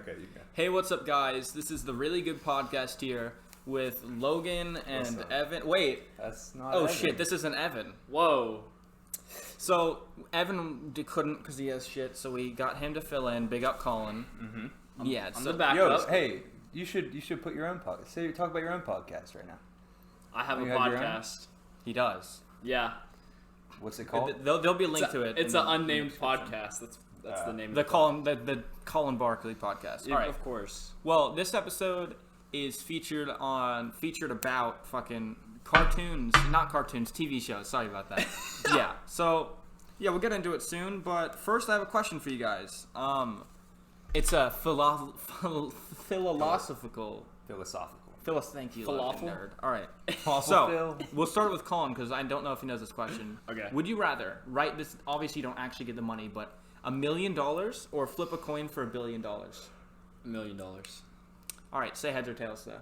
Okay, you go. Hey, what's up, guys? This is the Really Good Podcast here with Logan and Evan. Wait. That's not Oh, Evan. shit. This isn't Evan. Whoa. So, Evan couldn't because he has shit, so we got him to fill in. Big up Colin. Mm-hmm. Yeah. I'm so, the backup. Hey, you should put your own podcast. Talk about your own podcast right now. I have a You have your own? podcast. he does. Yeah. What's it called? There'll be a link to it. It's in an the unnamed description. podcast. That's the name. The of Colin Barkley podcast. Yeah, All right. of course. Well, this episode is featured about fucking cartoons, not cartoons, TV shows. Sorry about that. Yeah. So, yeah, we'll get into it soon. But first, I have a question for you guys. It's a philosophical. Thank you, Falafel? nerd. All right. Falafel. So we'll start with Colin because I don't know if he knows this question. Okay. Would you rather write this? Obviously, you don't actually get the money, but $1 million or flip a coin for $1 billion? $1 million. All right. Say heads or tails, though.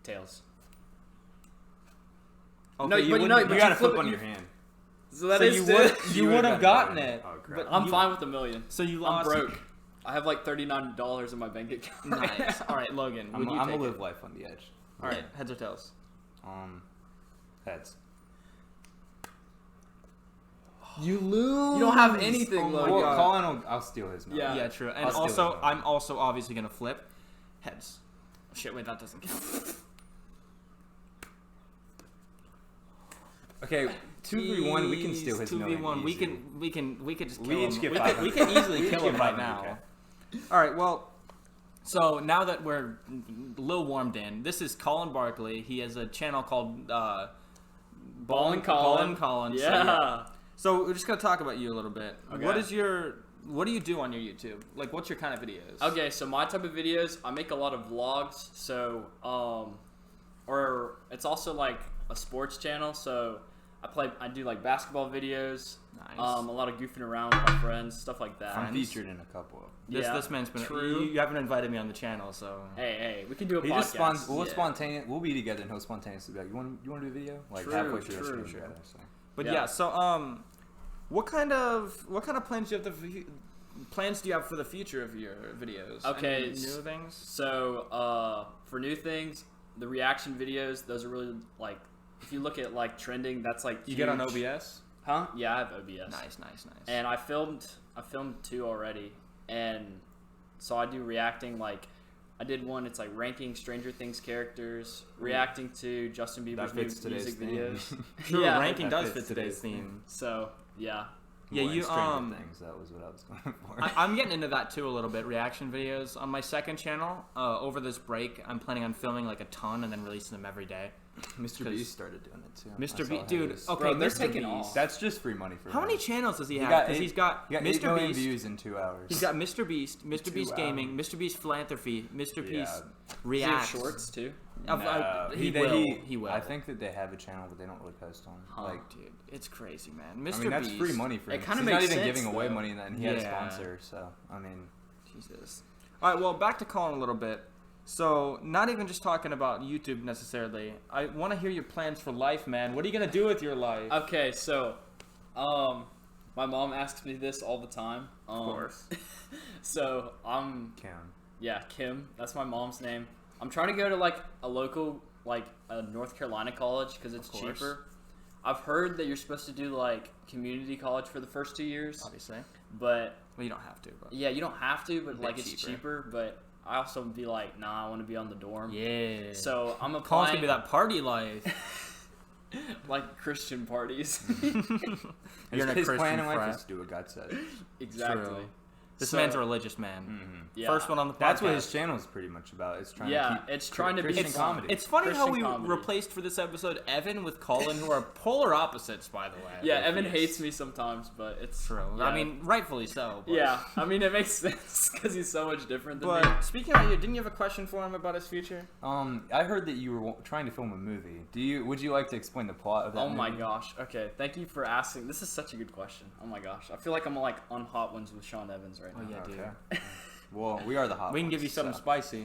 Tails. Okay, No, but you no, gotta flip flip it- on your hand. So that So is you would have gotten it. Oh, crap. But I'm you- fine with $1 million. So you I'm lost. broke. I have like $39 in my bank account. Nice. All right, Logan. I'm Would you gonna take live it? life on the edge. All right. Heads or tails? Heads. You lose. You don't have anything, Oh my Logan. Well, God. Colin, I'll steal his money. Yeah. Yeah, true. And I'll steal also, it. I'm also obviously gonna flip heads. Shit, wait, that doesn't count. Okay, 2v1. We can steal his million. 2v1. easy. We can just kill We him. each get we 500. can easily We each kill get him right 500, now. okay. All right. Well, so now that we're a little warmed in, this is Colin Barkley. He has a channel called Ballin' Colin. Ballin' Colin. Yeah. So we're just gonna talk about you a little bit. Okay. What do you do on your YouTube? Like, what's your kind of videos? Okay, so my type of videos, I make a lot of vlogs. So, or it's also like a sports channel. So I do like basketball videos. Nice. A lot of goofing around with my friends, stuff like that. I'm featured in a couple. This man's been. True. You haven't invited me on the channel, so. Hey, we can do a He podcast. just Yeah. spontaneous. We'll be together, and he'll spontaneously be like, "You want to do a video?" Like True, halfway through the true. stream together. So. But Yeah. yeah, so what kind of plans do you have for the future of your videos? Okay, Any new things? So, for new things, the reaction videos, those are really like, if you look at like trending, that's like You get on huge. OBS? Huh? Yeah, I have OBS. Nice. And I filmed 2 already, and so I do reacting. Like, I did one. It's like ranking Stranger Things characters, reacting to Justin Bieber's That fits new music today's theme. videos. True, Yeah. ranking that does fits fit today's today's theme. So yeah, Yeah, More in you, Stranger Things. That was what I was going for. I'm getting into that too a little bit. Reaction videos on my second channel. Over this break, I'm planning on filming like a ton and then releasing them every day. Mr. 'Cause Beast started doing it too. Mr. I Beast, saw dude. his. Okay, Bro, they're Mr. taking Beast. off. That's just free money for How him. many channels does he have? got Because he's got He got 8 Mr. million Beast. views in 2 hours. He's got Mr. Beast, Mr. 2 Beast Gaming, Mr. Beast Philanthropy, Mr. Yeah. Beast Does he have Reacts. shorts too. He will. I think that they have a channel, but they don't really post on. Huh. Like, Dude, it's crazy, man. Mr. I mean, that's Beast. free money for It him. kinda He's not makes even sense, giving away though. money, and then he had a Yeah. sponsor. So, I mean, Jesus. All right, well, back to Colin a little bit. So, not even just talking about YouTube necessarily. I want to hear your plans for life, man. What are you gonna do with your life? Okay, so, my mom asks me this all the time. Of course. So Kim. That's my mom's name. I'm trying to go to like a local, like a North Carolina college because it's Of course. cheaper. I've heard that you're supposed to do like community college for the first 2 years, Obviously. but Well, you don't have to. But. yeah, you don't have to, but Bit like it's cheaper. But I also would be like, nah, I want to be on the dorm. Yeah. So I'm Colin's applying gonna be that party life. like Christian parties. You're in a his Christian plan in life frat. is to do what God said. Exactly. True. This So- man's a religious man. Mm-hmm. Yeah. First one on the podcast. That's what his channel is pretty much about. It's trying Yeah, to keep it's trying to be Christian fun. comedy. It's funny how Christian we comedy. replaced for this episode Evan with Colin, who are polar opposites, by the way. Yeah, Evan Yes. hates me sometimes, but it's True. Yeah. I mean, rightfully so. But, yeah, I mean it makes sense because he's so much different than me. But speaking of you, didn't you have a question for him about his future? I heard that you were trying to film a movie. Would you like to explain the plot of that Oh movie? my gosh. Okay, thank you for asking. This is such a good question. Oh my gosh, I feel like I'm like on Hot Ones with Sean Evans right Oh, now. yeah, dude. Okay. Well, we are the hot We can ones, give you something so. spicy.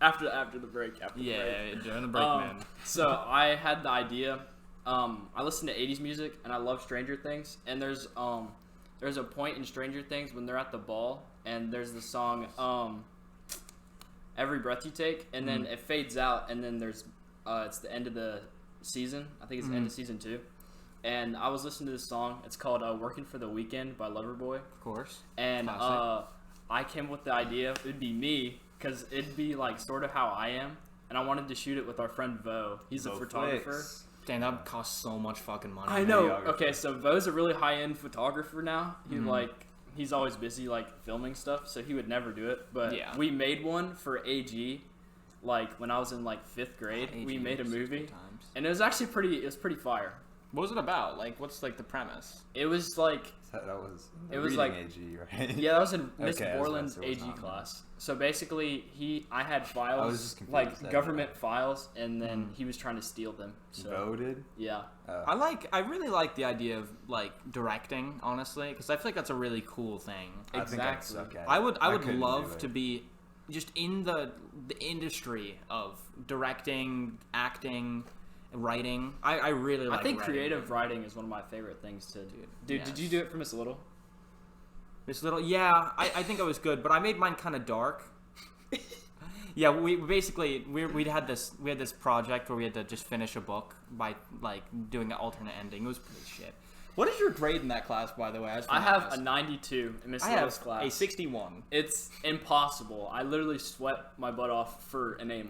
After the break. After the break. Yeah, during the break, man. So I had the idea. I listen to 80s music and I love Stranger Things. And there's a point in Stranger Things when they're at the ball and there's the song Every Breath You Take, and then it fades out, and then there's it's the end of the season. I think it's the end of season 2. And I was listening to this song. It's called "Working for the Weekend" by Loverboy. Of course. And Classic. I came up with the idea it'd be me, because it'd be like sort of how I am, and I wanted to shoot it with our friend Vo. He's a photographer. Damn, that would cost so much fucking money. I know. Okay, so Vo's a really high-end photographer now. He's always busy filming stuff, so he would never do it. But we made one for AG, when I was in 5th grade. We made a movie, and it was actually pretty fire. What was it about? What's the premise? It was That was it was AG, right? Yeah, that was in Miss Okay, Borland's it was AG not class. So basically, I had I was files, just confused government files, and then he was trying to steal them. So Voted. yeah, I really like the idea of directing, honestly, because I feel like that's a really cool thing. I think I'd exactly. suck at it. I would couldn't love do to it. be just in the industry of directing, acting, writing. I really like I think writing. creative writing is one of my favorite things to do. Dude, Yes. did you do it for Miss Little? This little, yeah, I think I was good, but I made mine kind of dark. Yeah, we had this project where we had to just finish a book by doing an alternate ending. It was pretty shit. What is your grade in that class, by the way? I have a 92 in Miss I Little's have class. a 61. It's impossible. I literally sweat my butt off for an A-.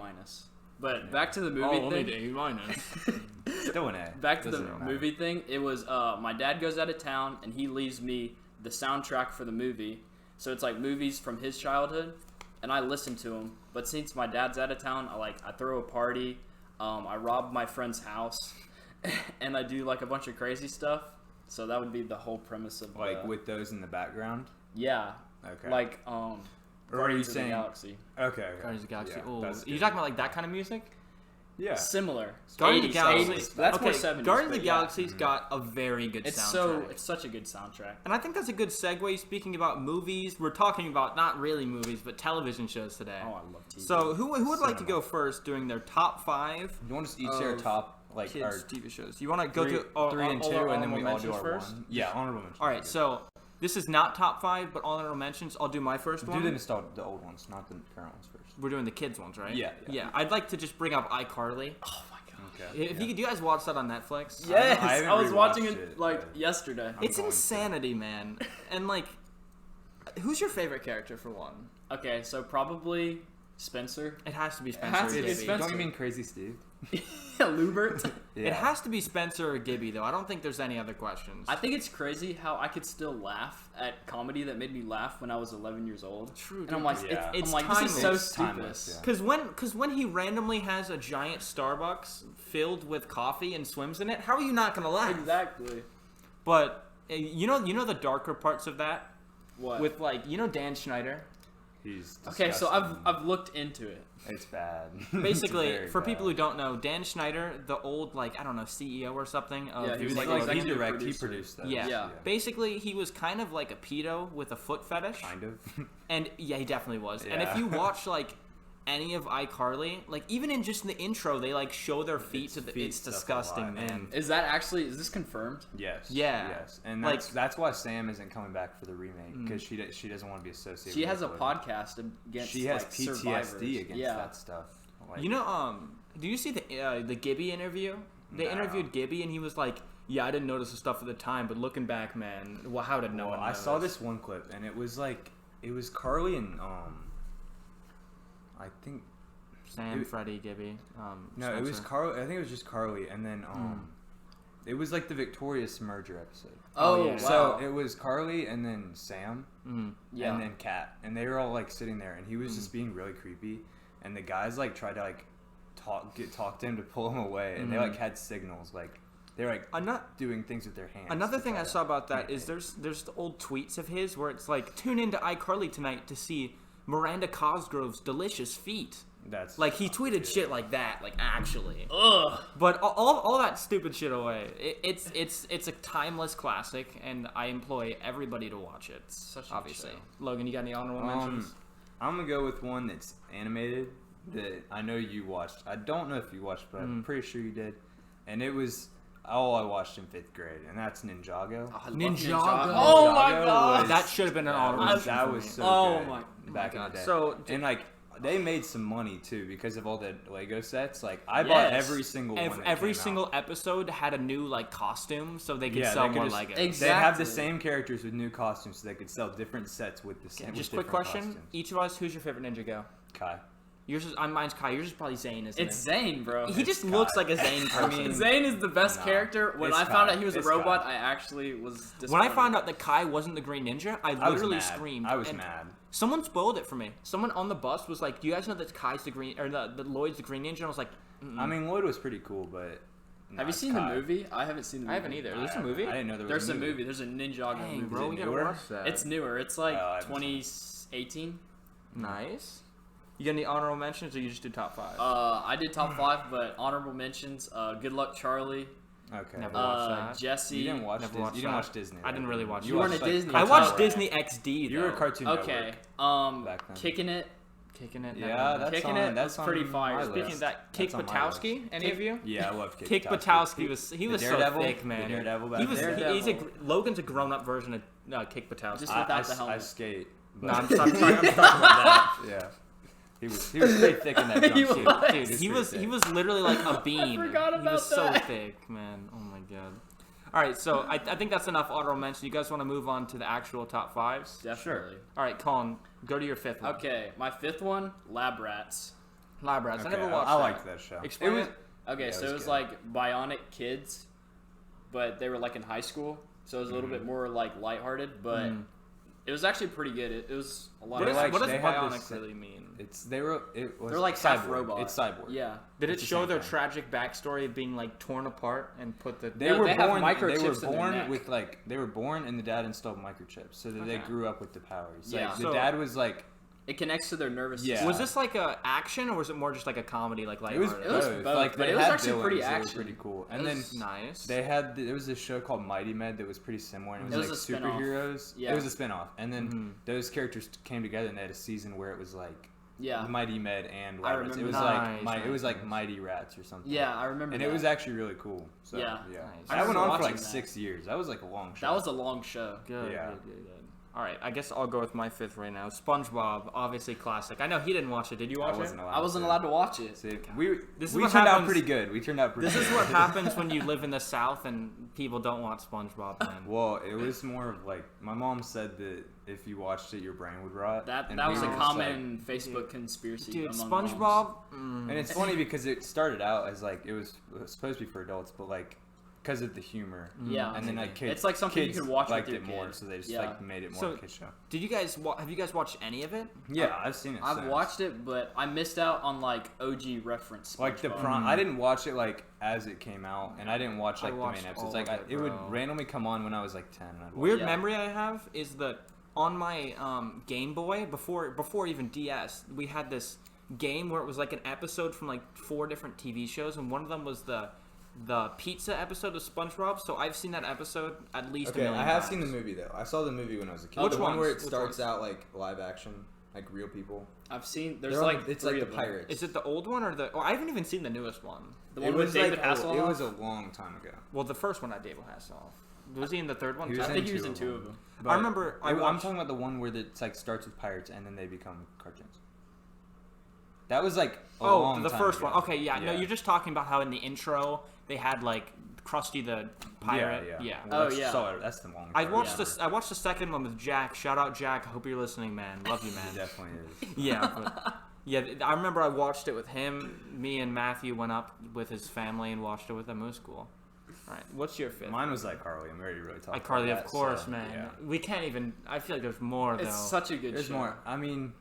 But back to the movie thing. A-. Still an A. Back to the Doesn't matter. movie thing. It was my dad goes out of town and he leaves me the soundtrack for the movie. So it's movies from his childhood, and I listen to them. But since my dad's out of town, I throw a party. I rob my friend's house, and I do a bunch of crazy stuff. So that would be the whole premise of with those in the background. yeah, Okay. or are you Guardians of the saying Galaxy? Okay. Guardians of the Galaxy. Yeah, Oh, that's you good. talking about that kind of music? Yeah. similar? Guardians of the 80s, Galaxy. 80s. That's okay, more 70s. Guardians of but the yeah. Galaxy's got a very good It's soundtrack. it's such a good soundtrack. And I think that's a good segue. Speaking about movies, we're talking about not really movies, but television shows today. Oh, I love TV. So who would like to Cinema. go first, doing their top 5 You want us to each share Of top kids our TV shows? You want to go three, to 3 and 2, our and then we honorable all do mentions our first? one. Yeah, honorable mentions. All right, so this is not top 5, but honorable mentions. I'll do my first do one. the old ones, not the current ones first. We're doing the kids ones, right? Yeah. Yeah, I'd like to just bring up iCarly. Oh my god. Okay. If you do you guys watch that on Netflix? Yes, I haven't I was watching rewatched it it, like but- yesterday. I'm It's going to. insanity, man. And who's your favorite character for one? Okay, so probably Spencer. It has to be has Spencer or to be Gibby. Spencer. Don't you mean Crazy Steve? Lubert. Yeah. It has to be Spencer or Gibby, though. I don't think there's any other questions. I think it's crazy how I could still laugh at comedy that made me laugh when I was 11 years old. True, And dude. I'm like, Yeah. it's, It's I'm like, this is so timeless. stupid. Timeless, yeah. Because when he randomly has a giant Starbucks filled with coffee and swims in it, how are you not gonna laugh? Exactly. But you know the darker parts of that What? with Dan Schneider. He's Okay, so disgusting. I've looked into it. It's bad. Basically, It's very for bad. people who don't know, Dan Schneider, the old CEO or something. Of, Yeah, he was He like he executive direct, he producer. produced those. Yeah. Yeah. Basically, he was kind of like a pedo with a foot fetish. Kind of. And yeah, he definitely was. And if Yeah. you watch any of iCarly, even in just the intro, they show their feet to the. feet It's stuff a disgusting, lot, man. and- Is this confirmed? Yes. Yeah. Yes. And Like- that's why Sam isn't coming back for the remake because she doesn't want to be associated. She with has a Nickelodeon. podcast against She has survivors. PTSD against yeah. that stuff. You know, do you see the Gibby interview? They No. interviewed Gibby, and he was like, "Yeah, I didn't notice the stuff at the time, but looking back, man, well, how did no Well, one?" I saw notice?" this one clip, and it was Carly and I think Sam, it- Freddie, Gibby. no, it was Spencer. Carly. I think it was just Carly, and then it was the Victorious merger episode. Oh, yeah. wow. So it was Carly and then Sam yeah. and then Kat, and they were all sitting there, and he was just being really creepy, and the guys tried to talk to him to pull him away, and they had signals they were Not doing things with their hands. Another to thing try I to saw about that is communicate. there's the old tweets of his where it's tune into iCarly tonight to see Miranda Cosgrove's delicious feet. That's He tweeted shit like that, actually. Ugh. But all that stupid shit away. It's a timeless classic, and I implore everybody to watch it. Such a good Obviously, show. Logan, you got any honorable mentions? I'm gonna go with one that's animated that I know you watched. I don't know if you watched, but I'm pretty sure you did. And it was I watched in 5th grade, and that's Ninjago. I love Ninjago. Oh my Ninjago god. That should have been an honorable That mention was for so me. Oh good my back in God. the day. So, and like they made some money too because of all the Lego sets. Like I bought Yes. every single one. that Every came single out. episode had a new like costume, so they could Yeah, sell they could more just- Legos. Exactly. They have the same characters with new costumes, so they could sell different sets with the same. Just with quick different question: costumes. each of us, who's your favorite Ninja Go? Kai. Yours is mine's Kai. Yours is probably Zane, isn't It's it? Zane, bro. He just Kai. looks like a Zane person. mean, Zane is the best No, character. When it's I found Kai. out he was a It's robot, Kai. I actually was disappointed. When I found out that Kai wasn't the Green Ninja, I I was literally mad. screamed. I was And mad. Someone spoiled it for me. Someone on the bus was like, "Do you guys know that Kai's the Green or the Lloyd's the Green Ninja?" And I was like, I mean, Lloyd was pretty cool, but. Have you it's seen Kai. the movie? I haven't seen the movie. I haven't either. There's a movie. I didn't know there was There's a movie. There's a Ninjago Dang, movie. bro, we gotta newer? watch that. It's newer. It's like Oh, I haven't seen 2018. Nice. You got any honorable mentions, or you just do top 5? I did top 5, but honorable mentions. Good Luck Charlie. Okay. Never watched that. Jesse. You didn't watch Never Disney. watched You didn't that. watch Disney. I didn't really watch You weren't it. a Disney. I watched Tower. Disney XD. You were a though. Cartoon Okay. Network. Back then. Kicking It. Kicking it. Yeah, that's Kicking on. It That's was pretty on fire. my Speaking Speaking list. of that, Kick That's on my Batowski. list. Any of you? Yeah, I love Kick Batowski was so Daredevil? thick, The man. Daredevil back He was. there? He's a Logan's a grown-up version of Kick Batowski. Just without the I helmet. skate. No, but- I'm talking about that. Yeah. He was pretty thick in that He jumpsuit. was. Dude, he was pretty thick. literally like a bean. forgot He about was so that. thick, man. Oh my god. All right, so I think that's enough honorable mention. You guys want to move on to the actual top 5s? Definitely. All right, Colin, go to your 5th one. Okay, my 5th one, Lab Rats. Lab Rats. Okay, I never watched I that. liked that show. Explain it. Okay, Yeah, so it it was was good. like Bionic Kids, but they were like in high school, so it was a little bit more like lighthearted, but it was actually pretty good. It was a lot What, of is, like- what does they had bionic this- really mean? It was They're like cyborg. half robot. It's cyborg. Yeah. Did it it's the show same their thing. tragic backstory of being like torn apart and put the? They No, were they have born. They were microchips in their born neck. with like they were born, and the dad installed microchips, so that they Okay. grew up with the powers. Yeah. Like, the So- dad was like It connects to their nervous Yeah. system. Was this like a action or was it more just like a comedy, like it was lighthearted? It was both. both, Like but they it was had actually villains pretty that were action. pretty cool. It And then was nice. they had there was this show called Mighty Med that was pretty similar. And it It was, was like a spin-off. superheroes. Yeah. It was a spinoff, and then Mhm. those characters came together and they had a season where it was like Yeah. Mighty Med and I Lab Rats. It remember was that. like it was Nice, like Mighty Rats or something. Yeah, I remember And that. it was actually really cool. So, Yeah. yeah. Nice. I That went remember on for like watching that. 6 years. That was like a long show. That was a long show. Good, Yeah. good. All right, I guess I'll go with my 5th right now. SpongeBob, obviously classic. I know he didn't watch it. Did you watch I wasn't it? allowed. I wasn't allowed to watch it. See, This we is we what turned out happens- pretty good. We turned out pretty. This is good. what happens when you live in the South and people don't watch SpongeBob. Man. Well, it was more of like my mom said that if you watched it, your brain would rot. That and that we was a were just common Facebook conspiracy. Dude, among SpongeBob. moms. mm, And it's funny because it started out as like it was supposed to be for adults, but like because of the humor. Yeah. And then like kids, It's like something you kids could watch with liked your it more, kid. so they just Yeah. like made it more So- of a kid show. Did you guys have you guys watched any of it? Yeah, I've seen it. I've since. watched it, but I missed out on like OG reference. Like the SpongeBob. prom, I didn't watch it like as it came out, and I didn't watch I like the watched main episodes. all Like of it, it would bro. randomly come on when I was like 10. And I'd watch Weird Yeah. memory I have is that on my Game Boy before even DS, we had this game where it was like an episode from like 4 different TV shows, and one of them was the pizza episode of SpongeBob. So I've seen that episode at least. Okay, a million I have times. seen the movie though. I saw the movie when I was a kid. Which the one where ones? it Which starts ones? out like live action, like real people. I've seen. There's They're on like the- it's three like the of them. pirates. Is it the old one or the? Oh, I haven't even seen the newest one. The it one was with David like Hasselhoff. it was a long time ago. Well, the first one had David Hasselhoff. Was he in the third one? He too? was I think in he was two in of 2 them. of them. I remember. I'm watched- talking about the one where it's like starts with pirates and then they become cartoons. That was like a long the time first ago. one. Okay, yeah. No, you're just talking about how in the intro they had like Krusty the pirate. Yeah. Oh, Well, that's, yeah. So that's the long. I part. watched Yeah. this. I watched the second one with Jack. Shout out Jack. I hope you're listening, man. Love you, It man. definitely is. Yeah, but, yeah. I remember I watched it with him. Me and Matthew went up with his family and watched it with them. It was cool. All right, what's your 5th? Mine was like Carly. I'm ready to really talk. iCarly, about of that, course, so, man. Yeah. We can't even. I feel like there's more though. It's such a good There's show. more. I mean,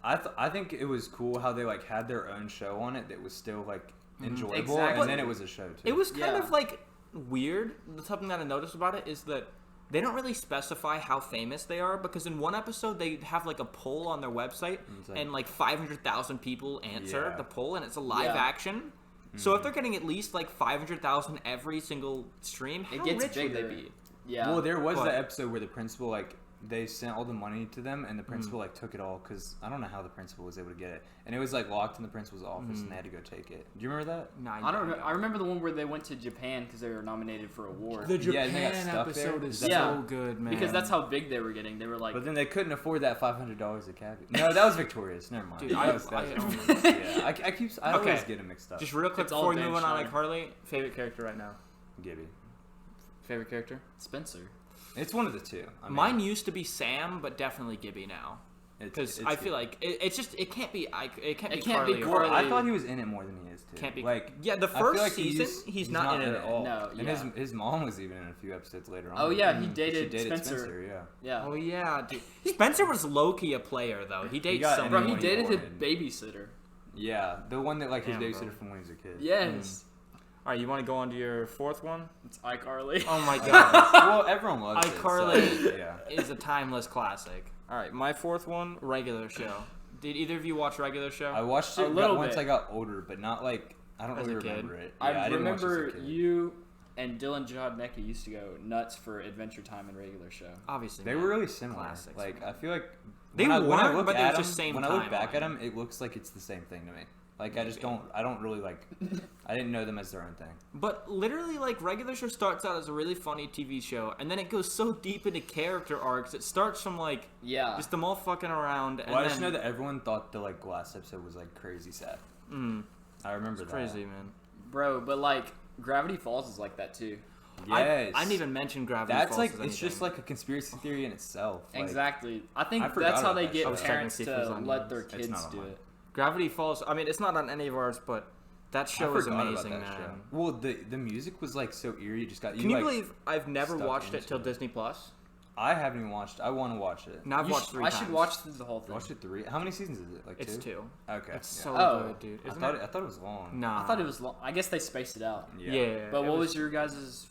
I think it was cool how they like had their own show on it that was still like enjoyable, Exactly. and then it was a show too. It was kind Yeah. of like weird. Something that I noticed about it is that they don't really specify how famous they are because in one episode they have like a poll on their website It's like- and like 500,000 people answer Yeah. the poll and it's a live Yeah. action. So if they're getting at least like 500,000 every single stream, how It gets rich would they bigger. be? Yeah. Well, there was But- the episode where the principal like they sent all the money to them, and the principal like took it all because I don't know how the principal was able to get it, and it was like locked in the principal's office, and they had to go take it. Do you remember that? No, I don't remember. I remember the one where they went to Japan because they were nominated for an award. The Yeah, and they got Japan stuck episode there. is Yeah. so good, man. Because that's how big they were getting. They were like, But then they couldn't afford that $500 a cabbie. No, that was Victoria's. Never mind. Dude, That was- yeah, I Okay. always get them mixed up. Just real quick It's all before we Dan move on, Schneider. like Harley, favorite character right now. Gibby. Favorite character? Spencer. It's one of the two. I mean, Mine used to be Sam, but definitely Gibby now. Because I feel like it can't be Carly. Carly. Well, I thought he was in it more than he is too. Can't be like the I feel first like season. He's not in it at all. No, And yeah. his mom was even in a few episodes later on. Oh, yeah, he She dated Spencer. Yeah. Yeah. Oh yeah, dude. Spencer was low key a player though. He dates got some. Bro, he anyone he dated his wanted. babysitter. Yeah, the one that like his Damn, babysitter bro. from when he was a kid. Yes. All right, you want to go on to your fourth one? It's iCarly. Oh my god, Well, everyone loves it. iCarly So, yeah. is a timeless classic. All right, my fourth one, regular show. Did either of you watch regular show? I watched A it little once bit. I got older, but not like I don't As really a kid. remember it. Yeah, I didn't watch it as a remember kid. you and Dylan Jodnecki used to go nuts for Adventure Time and regular show. Obviously, They man. were really similar. Classics, Like man. I feel like They when I weren't, look but they at were just them- same when I look back timeline. at them, it looks like it's the same thing to me. Like I just don't really like. I didn't know them as their own thing. But literally, like, regular show starts out as a really funny TV show, and then it goes so deep into character arcs. It starts from, like, Yeah. just them all fucking around, and Well, I then... just know that everyone thought the like last episode was like crazy sad. I remember It's that. crazy, man. Bro, but like Gravity Falls is like that too. Yes. I didn't even mention Gravity That's Falls like as it's just anything. like a conspiracy theory in itself. Like, Exactly. I think I forgot that's how about they that get show. I was checking parents to see if it was to on let yours. their It's kids not on do mine. it. Gravity Falls, I mean, it's not on any of ours, but that show I is forgot amazing, about that man. show. Well, the music was like so eerie. It just got Can you like, believe I've never stuck watched it into till it. Disney Plus? I haven't even watched. I want to watch it. Now I've watched 3 I times. should watch through the whole thing. Watched it 3. How many seasons is it? Like It's 2? 2. Okay. It's yeah. so Oh. good, dude. I Isn't thought it? I thought it was long. Nah. I thought it was long. I guess they spaced it out. Yeah. But it what was your guys'?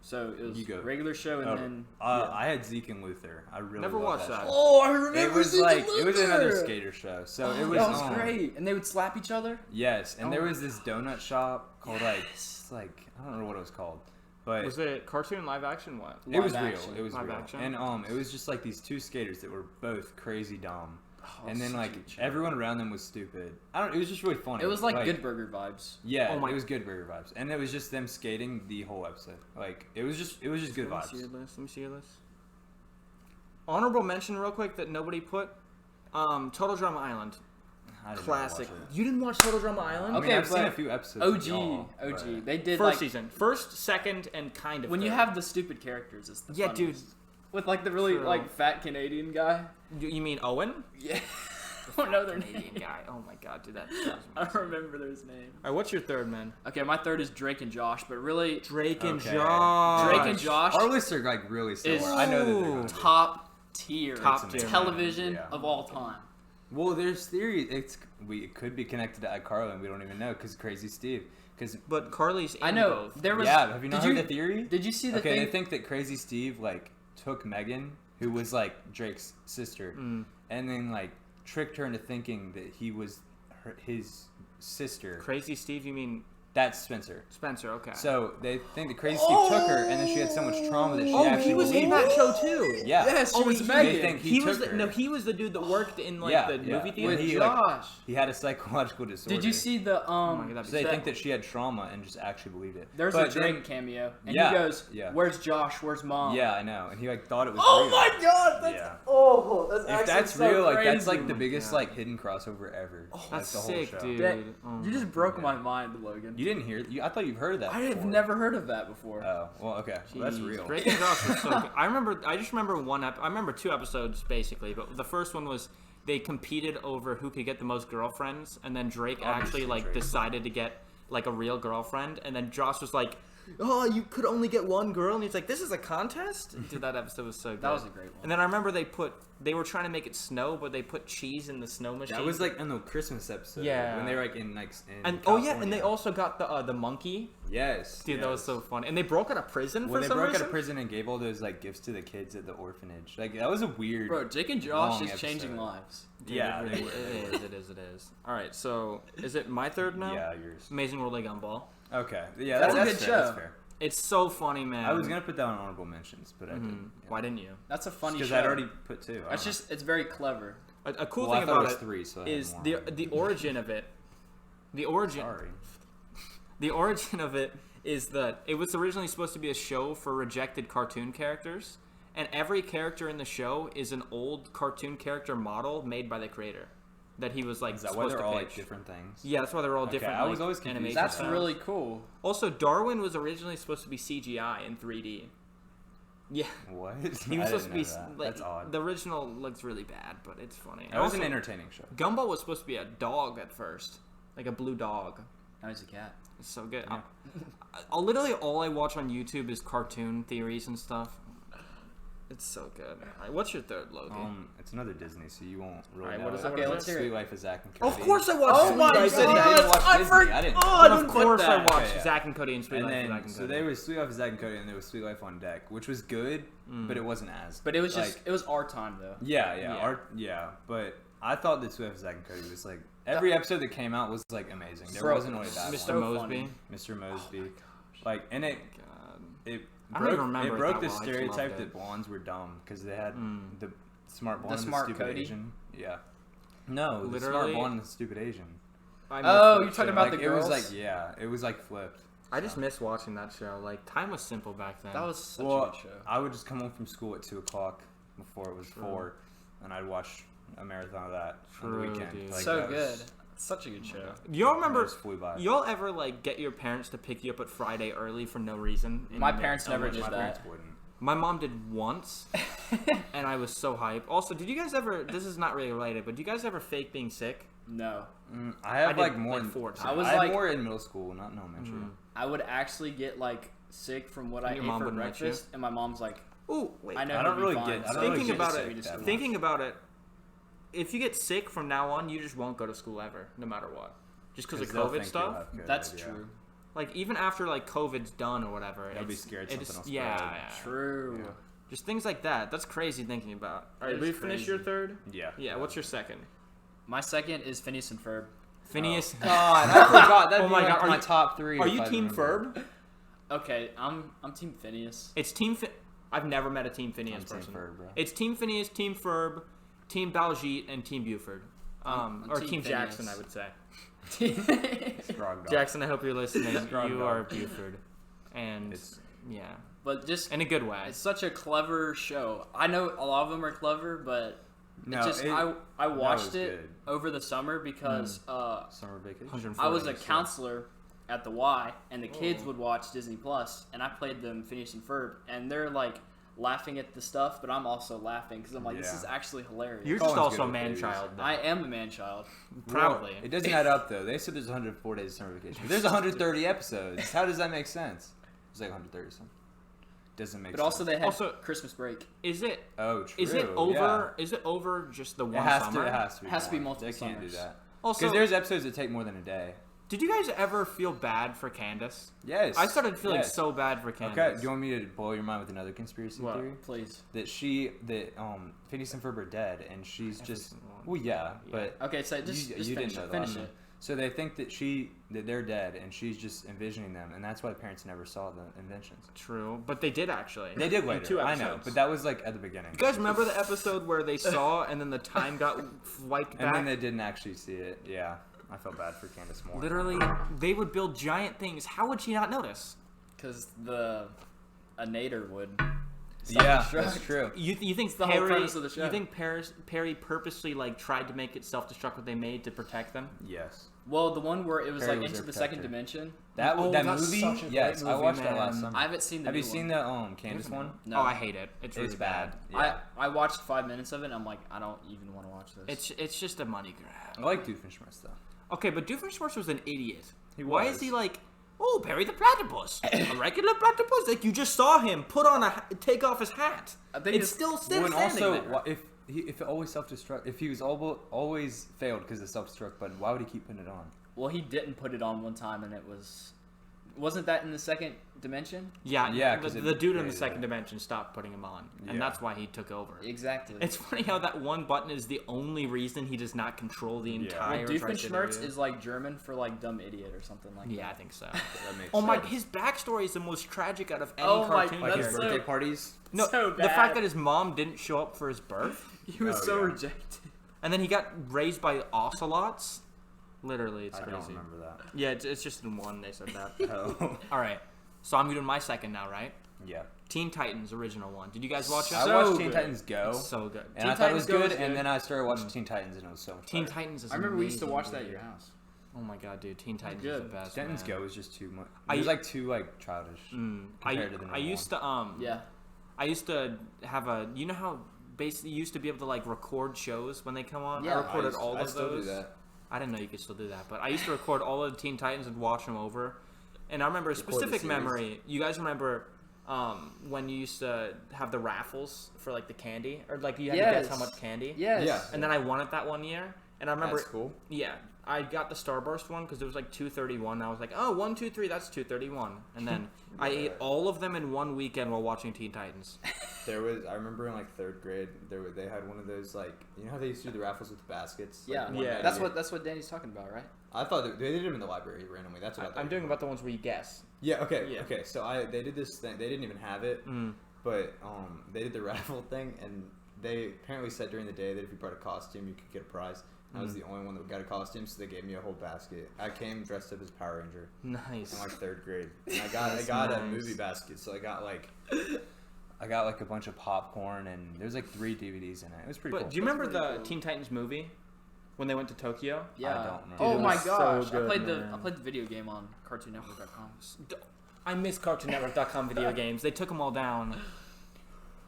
So it was You go. regular show and Oh, then. I had Zeke and Luther. I really Never loved watched that. show. Oh, I remember. It was Zeke like and it was another Luther! skater show. So Oh, it was that was on. great, and they would slap each other. Yes, and Oh there my was this donut shop called I don't remember what it was called, but Was it cartoon, live action, what? it was Live real. action. It was Live real, action? and it was just like these 2 skaters that were both crazy dumb, Oh, and then such like a show. everyone around them was stupid. It was just really funny. It was like Good Burger vibes. Yeah, Oh my- it was Good Burger vibes, and it was just them skating the whole episode. Like it was just good Let me see your vibes. list. Let me see your list. Honorable mention, real quick, that nobody put. Total Drama Island. I didn't Classic. watch it. You didn't watch Total Drama Island? I mean, Okay, I've seen but a few episodes. OG, with y'all, but- They did First like season. First, second, and kind of when you third. have the stupid characters. It's the Yeah, funniest. dude. With like the really True. like fat Canadian guy. You mean Owen? Yeah. I don't know their Canadian name. guy. Oh my god, dude, that drives me I don't remember their name. Alright, what's your third, man? Okay, my third is Drake and Josh, but really Drake and Okay. Josh. Drake and Josh Our lists are like really similar. is I know that they're gonna be. top tier, Top tier, television man. Yeah. of all time. Well, there's theory. It could be connected to iCarly, and we don't even know because Crazy Steve. Because But Carly's in I know both. there was. yeah, have you not did heard the theory? Did you see the Okay, thing? they think that Crazy Steve like took Megan, who was like Drake's sister, and then like tricked her into thinking that he was his sister. Crazy Steve, you mean That's Spencer. Spencer, okay. So they think that Crazy Steve took her, and then she had so much trauma that she actually he was believed in that it. show too. Yeah. Yes, she Oh, was he- Megan. They think He was took the, her. no, he was the dude that worked in like Yeah, the yeah. movie theater. with he, Josh. He had a psychological disorder. Did you see the Oh my god, that'd So be they sick. think that she had trauma and just actually believed it. There's But a Drake then- cameo, and Yeah, he goes, yeah. "Where's Josh? Where's Mom?" Yeah, I know, and he like thought it was. Oh real. my God! That's Yeah. that's If actually that's so real, like crazy. that's like the my biggest God. like hidden crossover ever. That's like, the whole sick, show. dude. That- Oh You my just broke Yeah. my mind, Logan. You didn't hear? I thought you've heard that. I have before. never heard of that before. Oh well, okay. Well, that's Jeez. real. Drake and Josh was so good. I just remember I remember 2 episodes basically, but the first one was they competed over who could get the most girlfriends, and then Drake actually Obviously like Drake. decided to get like a real girlfriend, and then Josh was like, "Oh, you could only get one girl," and he's like, "This is a contest." Dude, that episode was so good. That was a great one. And then I remember they were trying to make it snow, but they put cheese in the snow machine. That was like in the Christmas episode. Yeah. When they were like in like. In and California. and they also got the monkey. Yes. Dude, that was yes. so fun. And they broke out of prison When for they some broke reason. out of prison and gave all those like gifts to the kids at the orphanage, like that was a weird. Bro, Jake and Josh long is changing episode. lives. Dude, Yeah, it, they really- were. it is. It is. All right, so is it my third now? Yeah, yours. Amazing World of Gumball. Okay. Yeah, That's that's a good fair, show. That's fair. It's so funny, man. I was gonna put that on honorable mentions, but I didn't. Yeah. Why didn't you? That's a funny show. Because I'd already put 2. It's very clever. A cool Well, thing I thought about it was it 3, so I had is more. the origin of it. The origin. Sorry. The origin of it is that it was originally supposed to be a show for rejected cartoon characters, and every character in the show is an old cartoon character model made by the creator that he was like Is that why supposed they're to all pitch. like different things? Yeah, that's why they're all Okay, different. I was like, always confused. animation That's styles. really cool. Also, Darwin was originally supposed to be CGI in 3D. Yeah, What? he was I supposed to be didn't know that. like That's odd. the original looks really bad, but it's funny. That was an Also, entertaining show. Gumball was supposed to be a dog at first, like a blue dog. Now he's a cat. It's so good. Yeah. Literally all I watch on YouTube is cartoon theories and stuff. It's so good. All right, what's your third, Logan? It's another Disney, so you won't really Alright, know. what is it. it? Okay, let's hear Sweet it. Life of Zack and Cody. Of course I watch. Oh Sweet my Life. You said you didn't watch I Disney. forgot. I didn't. Oh, I But didn't of put course I that. watched Okay, yeah. Zack and Cody and Sweet And Life of then, Zack and so Cody. there was Sweet Life of Zack and Cody, and there was Sweet Life on Deck, which was good, but it wasn't as. But it was just, like, it was our time, though. yeah. But I thought that Sweet Life of Zack and Cody was like every episode that came out was like amazing. There Bro, wasn't really a bad Mr. so one. Mosby. funny. Mr. Mosby, like, and it God. it I don't even broke, remember it it broke that the well. I just stereotype loved it. that blondes were dumb because they had the smart blonde The and smart the stupid Cody? Asian. Yeah. No, the smart Literally? blonde and the stupid Asian. I Oh, miss you're that talking show. about Like, the it was girls? like it was like flipped. I just miss watching that show. Like time was simple back then. That was such a Well, good show. I would just come home from school at 2:00 before it was 4, and I'd watch a marathon of that on the True, weekend. dude. Like, So that was- good. Such a good show. Y'all it remember? just flew by. Y'all ever like get your parents to pick you up at Friday early for no reason? My parents never like, did My that. parents wouldn't. My mom did once, and I was so hyped. Also, did you guys ever? This is not really related, but do you guys ever fake being sick? No. I have I did, like more like, in 4 times. I was I had like- more in middle school, not in elementary. I would actually get, like, sick from what I Your ate mom for wouldn't let you? breakfast, and my mom's like, Oh wait, I know I her don't to be really fine, get- I so don't thinking really about get it, sick that much. thinking about it, if you get sick from now on, you just won't go to school ever, no matter what. Just because of they'll COVID think you'll stuff. have COVID, that's yeah. true. Like even after like COVID's done or whatever, They'll be it's- scared it's- something will yeah, spread. yeah. True. Yeah. Just things like that. That's crazy thinking about. All right, That we is finish crazy. your third. Yeah. Yeah. What's your second? My second is Phineas and Ferb. Phineas. God, I forgot. That'd Oh my be like God, are my you- top 3. Are if you I Team remember. Ferb? Okay, I'm Team Phineas. It's Team. I've never met a Team Phineas I'm Team person. Ferb, bro. It's Team Phineas, Team Ferb, Team Baljeet, and Team Buford. I'm Or Team Team Phineas. Jackson, I would say. Frog dog. Jackson, I hope you're listening. Strong You dog. are Buford, and It's- yeah, But just, in a good way. it's such a clever show. I know a lot of them are clever, but No, it's just, it- I watched was it good. over the summer because Summer vacation. 104 I was a days, yeah. counselor at the Y, and the kids would watch Disney Plus, and I played them Phineas and Ferb, and they're like laughing at the stuff, but I'm also laughing because I'm like, this Yeah. is actually hilarious. You're Colin's just also good a with man babies. child. though. I am a man child. Proudly. Well, it doesn't add up though. They said there's 104 days of summer vacation. But there's 130 episodes. How does that make sense? It's like 130 something. Doesn't make But sense. also they had Also- Christmas break. Is it? Oh, true. Is it over? Yeah. Is it over just the It one has summer? to. It has to be. It has to be more. multiple They can't do summers. that. Also, Because there's episodes that take more than a day. did you guys ever feel bad for Candace? Yes. I started feeling yes. so bad for Candace. Okay. Do you want me to blow your mind with another conspiracy What? theory? Please. That Phineas and Ferb are dead, and she's Every just. single one. Well, yeah, but Okay, so just you finish didn't it. know Finish that. it. So they think that they're dead, and she's just envisioning them, and that's why parents never saw the inventions. True, but they did actually. They did In later. 2 I episodes. know, but that was like at the beginning. You guys remember the episode where they saw and then the time got wiped And back? then they didn't actually see it. Yeah, I felt bad for Candace more. Literally, they would build giant things. How would she not notice? Because a nader would. Yeah, Self-destruct. that's true. You think the whole Perry? premise of the show. You think Perry purposely like tried to make it self-destruct what they made to protect them? Yes. Well, the one where it was Perry like was into their the second protector. dimension. That Oh, that that's movie. such a great Yes, I movie, watched that last man. summer. I haven't seen the Have new you seen one. the Candace one? No. Oh, I hate it. It's really bad. bad. Yeah. I watched 5 minutes of it, and I'm like, I don't even want to watch this. It's just a money grab. I like Doofenshmirtz though. Okay, but Doofenshmirtz was an idiot. He Why was. is he like, oh, Perry the platypus, a regular platypus? Like you just saw him put on take off his hat. I think It's it's- still Well, standing and also, there. if it always self-destruct, if he was always failed because of the self-destruct button, why would he keep putting it on? Well, he didn't put it on one time, and it was wasn't that in the second dimension? Yeah, Yeah, the 'cause it dude in the created second that. dimension stopped putting him on, and Yeah. that's why he took over. Exactly. It's funny how that one button is the only reason he does not control the Yeah. entire. Doofenshmirtz is like German for like dumb idiot or something like that. Yeah, I think so. That makes Oh my! sense. His backstory is the most tragic out of any Oh my- cartoon Like his That's character. birthday parties. No, so the bad. fact that his mom didn't show up for his birth, He was Oh, so yeah. rejected. and then he got raised by ocelots. Literally, it's I crazy. don't remember that. Yeah, it's just in one they said that. Oh. All right, so I'm doing my second now, right? Yeah. Teen Titans original one. Did you guys watch it? I So watched Teen good. Titans Go, It's so good. and Teen I thought it was Titans Go good, is and good. then I started watching Teen Titans, and it was so much Teen better. Titans is I remember we used to amazing, watch that at dude. your house. Oh my god, dude, Teen Titans Good. is the best. Titans man. Go was just too much. I- It was like too like childish. I compared to the I new used one. to Yeah. I used to have a, you know how basically you used to be able to like record shows when they come on. Yeah. I recorded I all of still those. do that. I didn't know you could still do that, but I used to record all of the Teen Titans and watch them over. And I remember a the specific series. memory. You guys remember when you used to have the raffles for like the candy, or like you had to guess how Yes. much candy? Yes. Yeah. And then I won it that one year. And I remember, That's cool. yeah, I got the Starburst one because it was like 231. I was like, oh, 1, 2, 3, that's 231. And then I ate all of them in one weekend while watching Teen Titans. There was, I remember in like third grade, they had one of those like, you know how they used to do the raffles with the baskets? Like, Yeah. one Yeah. night a That's year? what Danny's talking about, right? I thought they did them in the library randomly. That's what I thought. I'm doing about the ones where you guess. Yeah. Okay. Yeah. Okay. So they did this thing. They didn't even have it, Mm. but they did the raffle thing, and they apparently said during the day that if you brought a costume, you could get a prize. I was the only one that got a costume, so they gave me a whole basket. I came dressed up as Power Ranger Nice. in like third grade, and I got That's a nice. movie basket. So I got like a bunch of popcorn, and there's like 3 DVDs in it. It was pretty But cool. do you remember That's really the cool. Teen Titans movie when they went to Tokyo? Yeah. don't remember. Oh Dude, it my was so gosh! good, I played man. the video game on CartoonNetwork.com. I miss CartoonNetwork.com video games. They took them all down.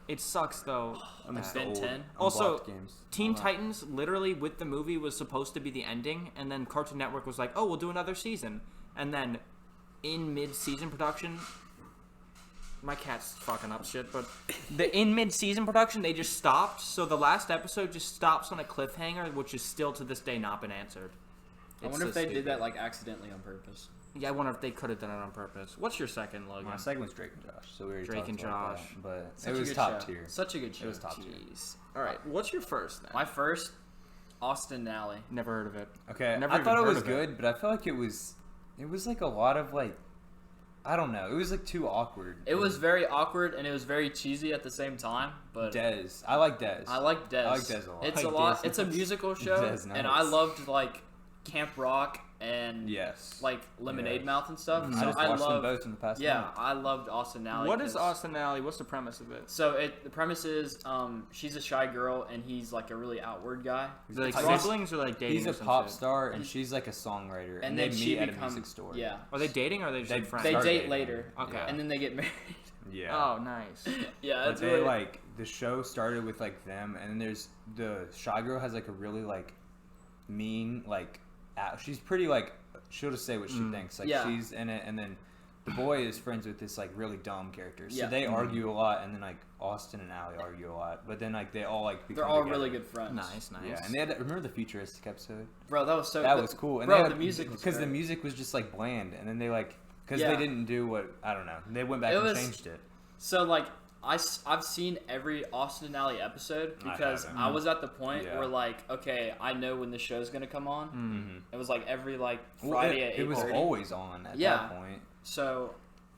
It sucks though. I miss Ben the old 10. Also, unblocked games. Teen Titans, literally with the movie, was supposed to be the ending, and then Cartoon Network was like, "Oh, we'll do another season." And then, in mid-season production, my cat's fucking up shit. But in mid-season production, they just stopped. So the last episode just stops on a cliffhanger, which is still to this day not been answered. I It's wonder if so they did stupid. that like accidentally on purpose. Yeah, I wonder if they could have done it on purpose. What's your second, Logan? My second was Drake and Josh, so we already Drake talked and about Josh. that, but Such it a was good top show. tier. Such a good show. It was top tier. Jeez. All right, what's your first then? My first, Austin Alley. Never heard of it. Okay, Never I even thought it heard was of it. good, but I felt like it was like a lot of like, I don't know, it was like too awkward. It was very awkward and it was very cheesy at the same time. But Dez. I like Dez. I like Des. I like Des a lot. It's I a like lot. Des. It's a musical show, Des, and I nice. loved like Camp Rock and Yes. like Lemonade Yes. Mouth and stuff. I So just I watched them loved. both in the past Yeah, month. I loved Austin Alley. What is 'cause- Austin Alley? What's the premise of it? So the premise is she's a shy girl and he's like a really outward guy. Is it like I guess siblings or like dating? He's or a some pop shit? star, and she's like a songwriter, and, And they then meet she at a becomes music store. yeah. Are they dating or are they just They like friends? They start date dating. later. Okay. And then they get married. Yeah. Oh, nice. Yeah, But it's they really like the show started with like them, and then there's the shy girl has like a really like mean like she's pretty like she'll just say what she thinks, like Yeah. she's in it, and then the boy is friends with this like really dumb character, so Yeah. they argue a lot, and then like Austin and Allie argue a lot, but then like they all like become they're all together. really good friends. Nice. Yeah, and they had remember the futuristic episode Bro, that was so that was cool, and bro, they had, the music was because the great. music was just like bland, and then they like because Yeah. they didn't do what I don't know, they went back It and was- changed it. So like I've seen every Austin and Alley episode I because haven't. I was at the point Yeah. where like, okay, I know when the show's gonna come on. Mm-hmm. It was like every like Well, Friday at it was 8:30. always on at Yeah. that point. So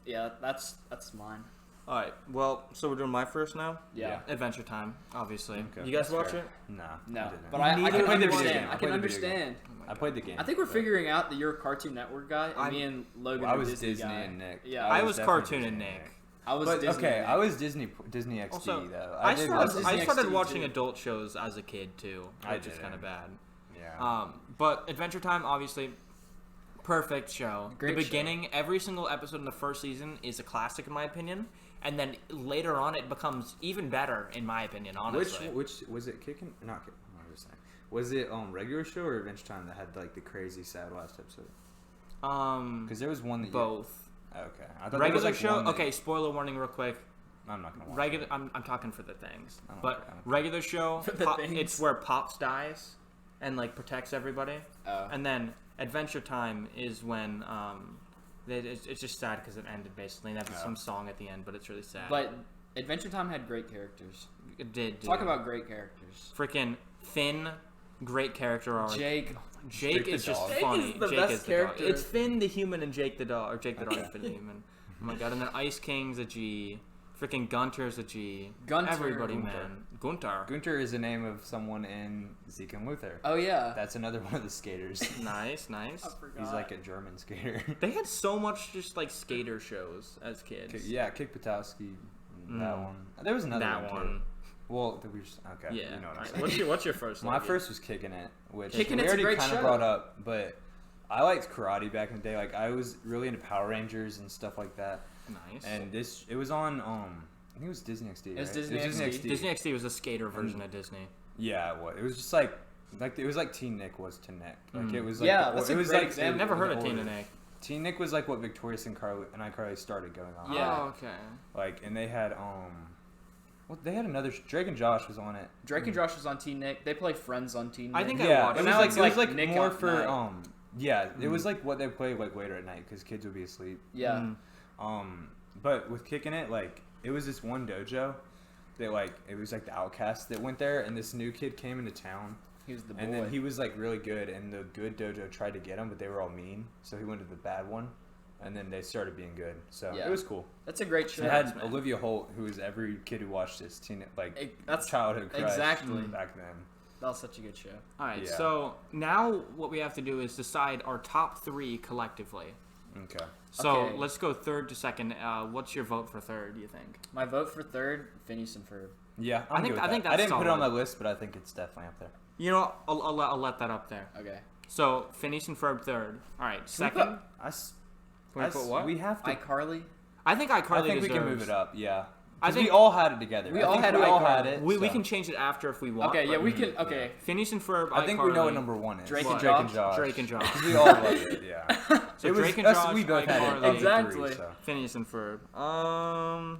yeah, that's mine. All right. Well, so we're doing my first now. Yeah. Adventure Time, obviously. Okay. You guys That's watch fair. it? No, No, I didn't. but I Neither can played the video understand. game. I I can played the video understand. I played the game. I think we're but- figuring out that you're a Cartoon Network guy, and I'm- me and Logan Well, I are was Disney, Disney guy. and Nick. Yeah, I was definitely Cartoon and Disney Nick. I was But Disney. okay, and I Nick. was Disney XD Also, though. I did started, Disney I XD started too. watching adult shows as a kid too, I which is kind of didn't. bad. Yeah. But Adventure Time, obviously, perfect show. Great The show. beginning, every single episode in the first season is a classic in my opinion, and then later on it becomes even better in my opinion. Honestly, which was it? Kicking? Not kicking. What was I saying? Was it regular show or Adventure Time that had like the crazy sad last episode? Because there was one that both. Okay. I thought there Regular was, like, show. one that- Okay, spoiler warning, real quick. I'm not gonna watch. Regular. I'm talking for the things, I don't but care. regular show. For the things. It's where Pops dies, and like protects everybody. Oh. And then Adventure Time is when It's just sad because it ended basically. And that was Yeah. some song at the end, but it's really sad. But Adventure Time had great characters. it did. Talk dude. about great characters. Freaking Finn, great character arc. Jake. Jake the is just dog. Jake funny. is the Jake best is the character. dog. It's Finn the human and Jake the dog, or Jake the dog and Finn the human. Oh my god! And then Ice King's a G. Freaking Gunter's a G. Gunter. Everybody, Gunter. man. Gunter. Gunter is the name of someone in Zeke and Luther. Oh yeah. That's another one of the skaters. Nice, nice. I forgot. He's like a German skater. They had so much just like skater shows as kids. Yeah, Kick Patowski. That one. There was another That one. one. Too. Well, we just okay. Yeah. You know what I'm Alright, saying. what's your first? My Logan? first was Kicking It, which Kickin' we It's a already great kind of show. brought up, but I liked karate back in the day. Like I was really into Power Rangers and stuff like that. Nice. And it was on I think it was Disney XD. It was right? Disney XD. Disney XD was a skater version of Disney. Yeah, it was just like it was like Teen Nick was to Nick. Like it was like Yeah, that's it a was great like example. I've never heard of older. Tina Nick. Teen Nick was like what Victorious and iCarly started going on. Yeah. Oh, okay. Like and they had they had another Drake and Josh was on it. Drake and Josh was on Teen Nick. They play Friends on Teen Nick. I think I Yeah, watched it it. was Now like it's it was like like Nick more at for night. yeah, it was like what they played like later at night because kids would be asleep. Yeah. But with Kicking It, like it was this one dojo that like it was like the outcast that went there, and this new kid came into town, He was the boy. and then he was like really good, and the good dojo tried to get him, but they were all mean, so he went to the bad one, and then they started being good. So Yeah. it was cool. That's a great show. It had man. Olivia Holt, who was every kid who watched this That's childhood crush exactly. back then. That was such a good show. All right. Yeah. So now what we have to do is decide our top three collectively. Okay. So Okay. let's go third to second. What's your vote for third? Do you think? My vote for third, Phineas and Ferb. Yeah, I think I that's didn't put it on my solid. list, but I think it's definitely up there. You know, I'll let that up there. Okay. So Phineas and Ferb third. All right. Can we Second. We put what? We have to. iCarly. I think I iCarly think we can deserves- move it up. Yeah. I 'Cause think we all had it together. We I all think had we all iCarly. had it. We so. can change it after if we want. Okay, yeah, but we can. Okay. Phineas and Ferb. I think we know what iCarly, number one is. Drake and Drake and Josh? Josh. Drake and Josh. 'Cause we all loved it. Yeah. So It was Drake and us, Josh. we both had it. iCarly, of the Exactly. three, so. Phineas and Ferb. I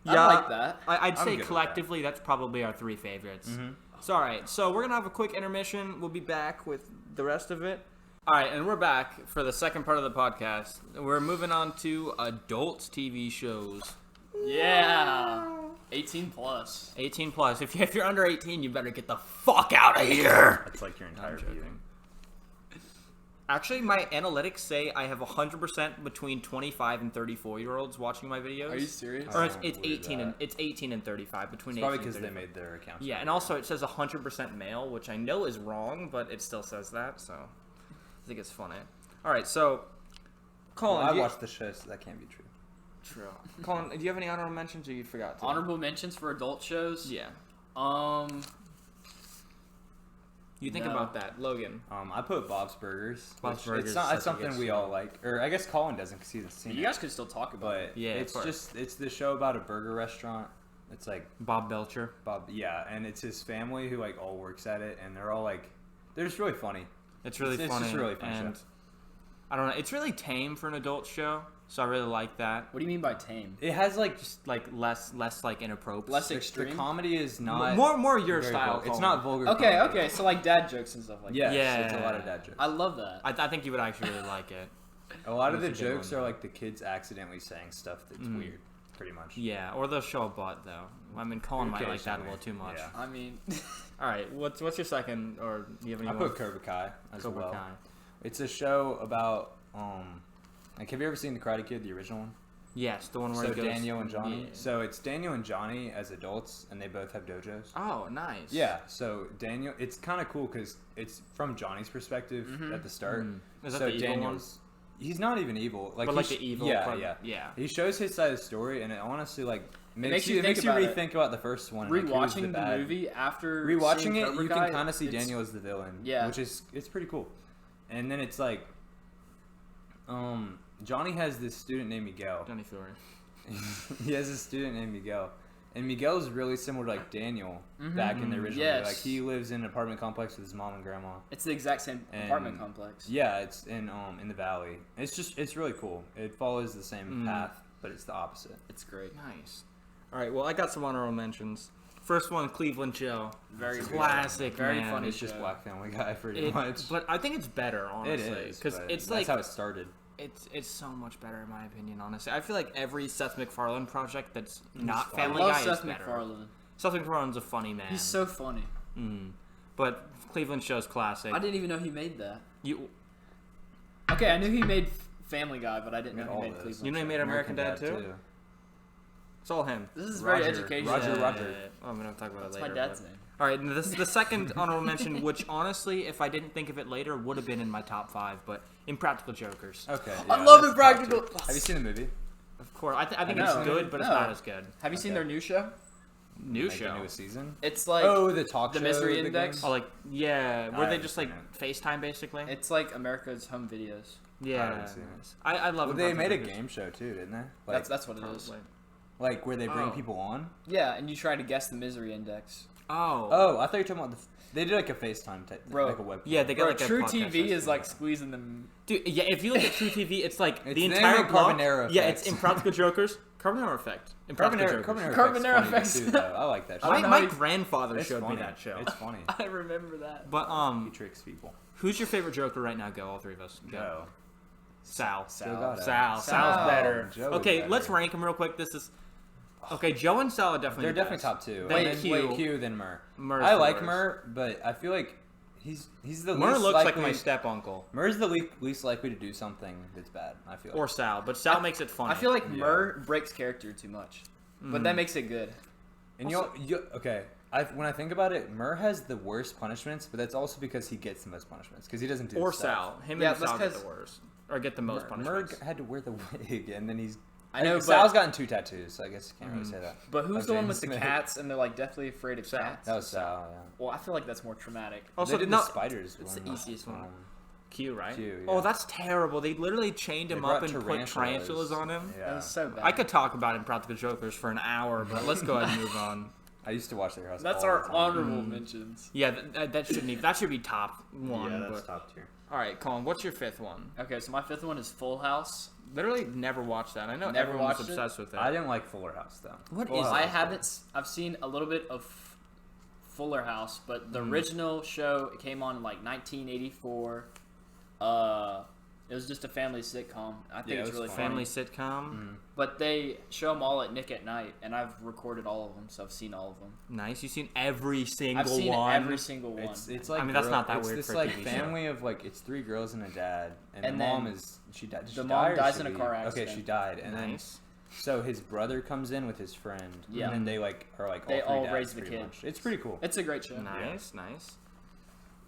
like that. I'd I'm say good with collectively that's probably our three favorites. Mm-hmm. So all right, so we're gonna have a quick intermission. We'll be back with the rest of it. All right, and we're back for the second part of the podcast. We're moving on to adult TV shows. Yeah. 18 plus. 18 plus. If you're under 18, you better get the fuck out of here. That's like your I'm entire joking. viewing. Actually, my analytics say I have 100% between 25 and 34-year-olds watching my videos. Are you serious? Or I it's don't believe 18 that. and it's 18 and 35 between It's 18 probably and because they 35. made their accounts. Yeah, and also it says 100% male, which I know is wrong, but it still says that, so I think it's funny. All right, so Colin, Well, I do you- watched the show, so that can't be true. True. Colin, do you have any honorable mentions, or you forgot to? Honorable mentions for adult shows? Yeah. You think No. about that, Logan. I put Bob's Burgers. Bob's which Burgers It's is not. such It's a something good we show. all like, or I guess Colin doesn't because he hasn't seen You it. guys can still talk about it. But Yeah, of it's course. it's the show about a burger restaurant. It's like Bob Belcher. Bob, yeah, and it's his family who like all works at it, and they're all like, they're just really funny. It's really It's funny. just a really fun and show. I don't know. It's really tame for an adult show, so I really like that. What do you mean by tame? It has like Just like less like inappropriate. Less the extreme? comedy is not more your very style. vulgar. It's Colin. not vulgar. Okay, comedy. okay, so like dad jokes and stuff like Yes, Yeah. it's a lot of dad jokes. that. I love that. I think you would actually really like it. A lot of the That's a good jokes one. are like the kids accidentally saying stuff that's Mm. weird, pretty much. Yeah, or they'll show a butt though. I mean, Colin might like that a Occasionally, little too much. yeah. I mean, All right, what's your second, or do you have any I more? put Cobra Kai as Cobra well. Kai. It's a show about like have you ever seen The Karate Kid, the original one? Yes, the one where So he goes, Daniel and Johnny. Yeah. So it's Daniel and Johnny as adults, and they both have dojos. Oh, nice. Yeah. So Daniel, it's kind of cool because it's from Johnny's perspective at the start. Mm. Is that so the evil one? Daniel's, he's not even evil. Like But like he's- the evil. Yeah, part- yeah. yeah. He shows his side of the story, and it honestly like makes you it makes think you about it. rethink about the first one. and, like, who's rewatching the bad. movie after Rewatching seeing it, Cobra you Kai, can kind of see it's- Daniel as the villain. Yeah. Which is it's pretty cool. And then it's like, Johnny has this student named Miguel. Johnny Fury. He has a student named Miguel. And Miguel's really similar to like Daniel back in the original. Yes. Like he lives in an apartment complex with his mom and grandma. It's the exact same And- apartment complex. Yeah, it's in the valley. It's really cool. It follows the same path, but it's the opposite. It's great. Nice. All right, well, I got some honorable mentions. First one, Cleveland Joe. Very good. Classic, Very man. funny It's just show. Black Family Guy pretty It- much. but I think it's better, honestly. It is Because but it's that's like how it started. It's so much better in my opinion. Honestly, I feel like every Seth MacFarlane project that's not I Family love Guy Seth is better. MacFarlane. Seth MacFarlane's a funny man. He's so funny. But Cleveland Show's classic. I didn't even know he made that. You Okay, I knew he made Family Guy, but I didn't know All he made those. Cleveland. you know he made American Dad too? It's all him. This is Roger. very educational. Roger. Oh, I'm gonna talk about That's it my later. dad's but- name. All right, and this is the second honorable mention, which honestly, if I didn't think of it later, would have been in my top 5. But Impractical Jokers. Okay. I yeah, love that's Impractical. top 2. Have you seen the movie? Of course, I think I it's know. good, but it's No. not as good. Have you seen Okay. their new show? New Like show. the newest season? It's like the talk The show. Misery the Index? game? Oh, like yeah, where I they just like haven't FaceTime basically. it's like America's Home Videos. Yeah, haven't seen it. I love. Well, they made a Impractical game show too, didn't they? Like, That's what it is. Jokers. like where they bring Oh. people on. Yeah, and you try to guess the Misery Index. Oh, Oh, I thought you were talking about they did like a FaceTime type, Bro. like a webcam. yeah, they got Bro, like a True podcast TV is host. like squeezing them. Dude, yeah. If you look at True TV, it's like It's the the entire name of block. Carbonara Yeah, Effect. it's Impractical Jokers. Carbonara Effect. Impractical Jokers. Carbonara Effect's Effects. funny too, though. I like that. I Show. don't know My how you- grandfather It's showed funny. me that show. It's funny. I remember that. But He tricks people. who's your favorite Joker right now? Go, all three of us. Go. No. Sal. Sal. Sal's Sal. better. Joe is Okay, better. let's rank them real quick. This is okay. Joe and Sal are definitely They're the definitely best. top 2. Then And then Q, then Murr. Murr's I the like worst. Murr, but I feel like he's the Murr least looks likely. like my step uncle Murr's the least likely to do something that's bad. I feel. or Sal, but Sal makes it funny. I feel like Yeah. Murr breaks character too much, but that makes it good. And okay. When I think about it, Murr has the worst punishments, but that's also because he gets the most punishments because he doesn't do or stuff. Sal. Him Yeah, and Sal that's get 'cause- the worst or get the most Murr punishments. had to wear the wig, and then he's. I know, Sal's but gotten 2 tattoos, so I guess you can't really say that. but who's Oh, the one Jaden with the Smith. cats and they're like deathly afraid of Sal. cats? That was Sal. Yeah. Well, I feel like that's more traumatic. Also, they did no, the spiders. it's the one. easiest one. Q, right? Q, Oh, yeah. that's terrible. They literally chained They him up brought and put tarantulas on him. Yeah. That was so bad. I could talk about Impractical Jokers for an hour, but let's go ahead and move on. I used to watch their house. That's all our the time. honorable mentions. Yeah, that shouldn't even. That should be top one. Yeah, that's but, top tier. all right, Colin, what's your 5th one? Okay, so my 5th one is Full House. Literally never watched that. I know Never everyone's watched it? obsessed with it. I didn't like Fuller House though. What Full is House I was haven't. I've seen a little bit of Fuller House, but the original show it came on in like 1984. It was just a family sitcom. I think Yeah, it's it was really fun. Family funny. sitcom. But they show them all at Nick at Night, and I've recorded all of them, so I've seen all of them. Nice. You've seen every single I've seen one. every single one. It's like I mean, that's not that it's weird this for a like TV show. family of like it's 3 girls and a dad, and And the mom then is she died. Did the she mom die or dies should in a we- car Okay, accident. she died, and Nice. then so his brother comes in with his friend. Yeah. and then they like are like They all, all three raise dads, the pretty kid. much. It's pretty cool. It's a great show. Nice, nice.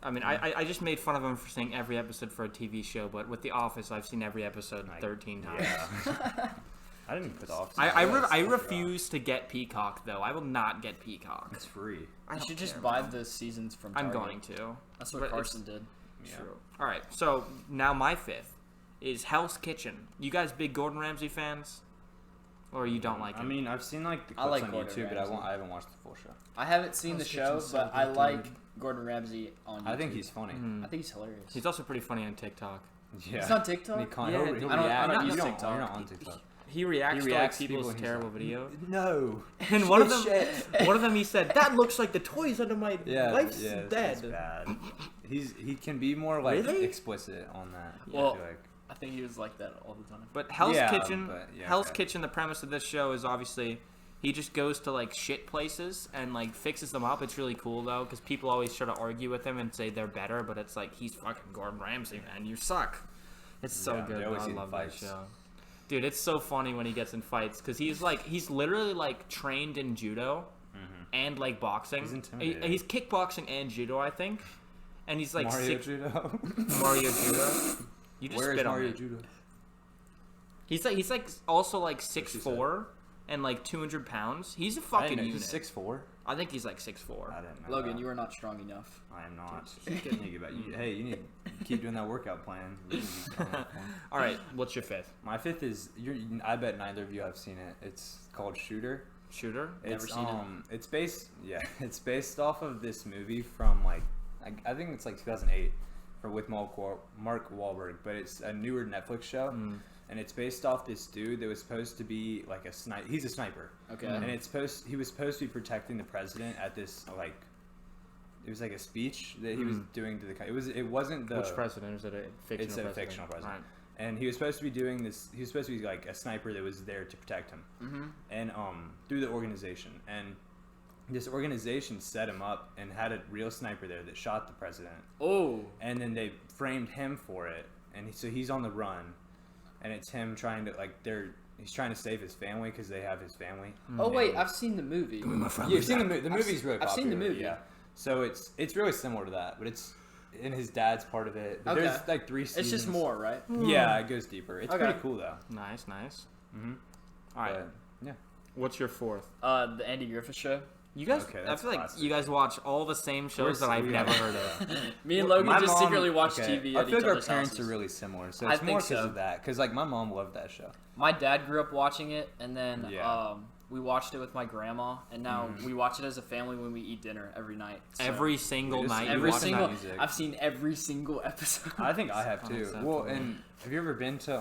I mean, I just made fun of him for saying every episode for a TV show, but with The Office, I've seen every episode 13 times. Yeah. I didn't even put the Office. I on. That's refuse to get Peacock, though. I will not get Peacock. It's free. I You don't should just care, buy bro. the seasons from I'm Target. going to. That's But what it's- Carson did. Yeah. True. All right, so now my 5th is Hell's Kitchen. You guys big Gordon Ramsay fans? Or you don't like I him? mean, I've seen like the I clips like on Gordon YouTube, but Ramsay. I haven't watched the full show. I haven't seen the Hell's show, Kitchen's so but I good, like dude. Gordon Ramsay on YouTube. I think he's funny. I think he's hilarious. He's also pretty funny on TikTok. Yeah. He's on TikTok? And he can't, Yeah, he'll I don't- react. I don't you use don't, TikTok. You're not on TikTok. He reacts, He reacts to to like people's people and he's terrible like, videos. No. And one of them, Shit. one of them, he said, "That looks like the toys under my Yeah, wife's yeah, bed." it's bad. He can be more like Really? explicit on that. Well, I feel like. I think he was like that all the time. But Hell's Yeah, Kitchen, but, yeah, Hell's okay. Kitchen. The premise of this show is obviously he just goes to like shit places and like fixes them up. It's really cool though because people always try to argue with him and say they're better, but it's like he's fucking Gordon Ramsay, man. You suck. It's so Yeah, good. they always I get in love that fights. show. Dude, it's so funny when he gets in fights because he's literally like trained in judo and like boxing. He's intimidating. He's kickboxing and judo, I think. And he's like Mario Judo. Mario judo. You just Where is spit on Mario it. Judo? He's like also like she 6'4" and like 200 pounds. He's a I fucking didn't know. unit. He's 6'4". I think he's like 6'4". I didn't know. Logan, that. you are not strong enough. I am not. You need to get hey, you need to keep doing that workout plan. You need to be strong enough for it. All right, what's your 5th? My 5th is I bet neither of you have seen it. It's called Shooter. Shooter? Never It's seen it. It's based it's based off of this movie from like I think it's like 2008 with Mark Wahlberg, but it's a newer Netflix show. And it's based off this dude that was supposed to be like a sniper. He's a sniper. Okay. And he was supposed to be protecting the president at this like it was like a speech that he was doing to the it wasn't the Which president? Is it a fictional it's a president? fictional president. Alright. and he was supposed to be doing this. He was supposed to be like a sniper that was there to protect him, and through the organization. And this organization set him up and had a real sniper there that shot the president. Oh. And then they framed him for it, and so he's on the run, and it's him trying to he's trying to save his family because they have his family. Oh wait, I've seen the movie. You've seen the movie. The movie's really popular. I've seen the movie. Yeah. So it's really similar to that, but it's in his dad's part of it. But there's like 3 seasons. It's just more, right? Yeah, it goes deeper. It's pretty cool though. Nice. Mm-hmm. All right. But, yeah. What's your fourth? The Andy Griffith Show. You guys, Okay, I that's feel like classic. you guys watch all the same shows that I've never heard of. Me and Logan My just mom- secretly watch okay, TV I at feel each like our other's parents houses. are really similar, so I it's more think because so. of that. Because like my mom loved that show. My dad grew up watching it, and then Yeah. we watched it with my grandma, and now we watch it as a family when we eat dinner every night. So Every single We just- night. you every watch single. music. I've seen every single episode. I think I have too. so Well, cool. and have you ever been to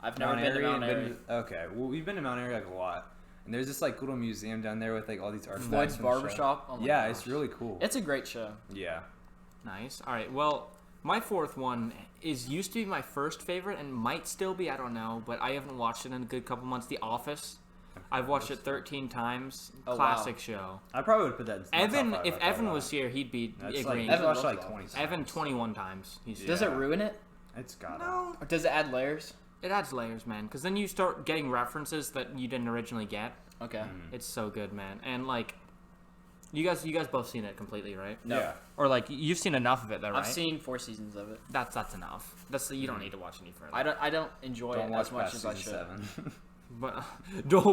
I've never been to Mount and Airy. Okay, well we've been to Mount Airy like a lot, and there's this like little museum down there with like all these artifacts. Floyd's from the show. Barbershop. Oh my Yeah, gosh. it's really cool. It's a great show. Yeah. Nice. All right. Well, my fourth one used to be my first favorite and might still be. I don't know, but I haven't watched it in a good couple months. The Office. I've watched it 13 times. Oh, Classic wow. show. I probably would put that. In my Evan, top 5, if I thought Evan about was it. here, he'd be That's like agreeing. Evan watched loves like that. 20 times. Evan 21 times. He's Does it Yeah. ruin it? It's got No, Or does it add layers? it adds layers, man. Because then you start getting references that you didn't originally get. Okay. It's so good, man. And like, you guys both seen it completely, right? No. Yeah. Or like, you've seen enough of it, though, right? I've seen 4 seasons of it. That's enough. You don't need to watch any further. I don't enjoy Don't it watch as much past as I season should. 7. But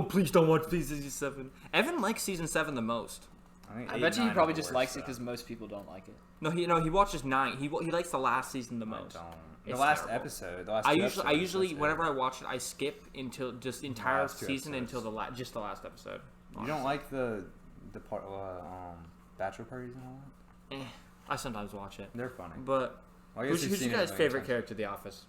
please don't watch season 7. Evan likes season 7 the most. think I 8, bet you 9 he are probably the just worst, likes it though. because most people don't like it. No, he watches 9. He likes the last season the I most. don't. The It's last terrible. episode. The last I two usually episodes, whenever I watch it, I skip until just the entire last 2 season episodes. until just the last episode. You don't like the part bachelor parties and all that? I sometimes watch it, They're funny. but Well, I guess who's you've your seen it a guys' million favorite times. character of The Office?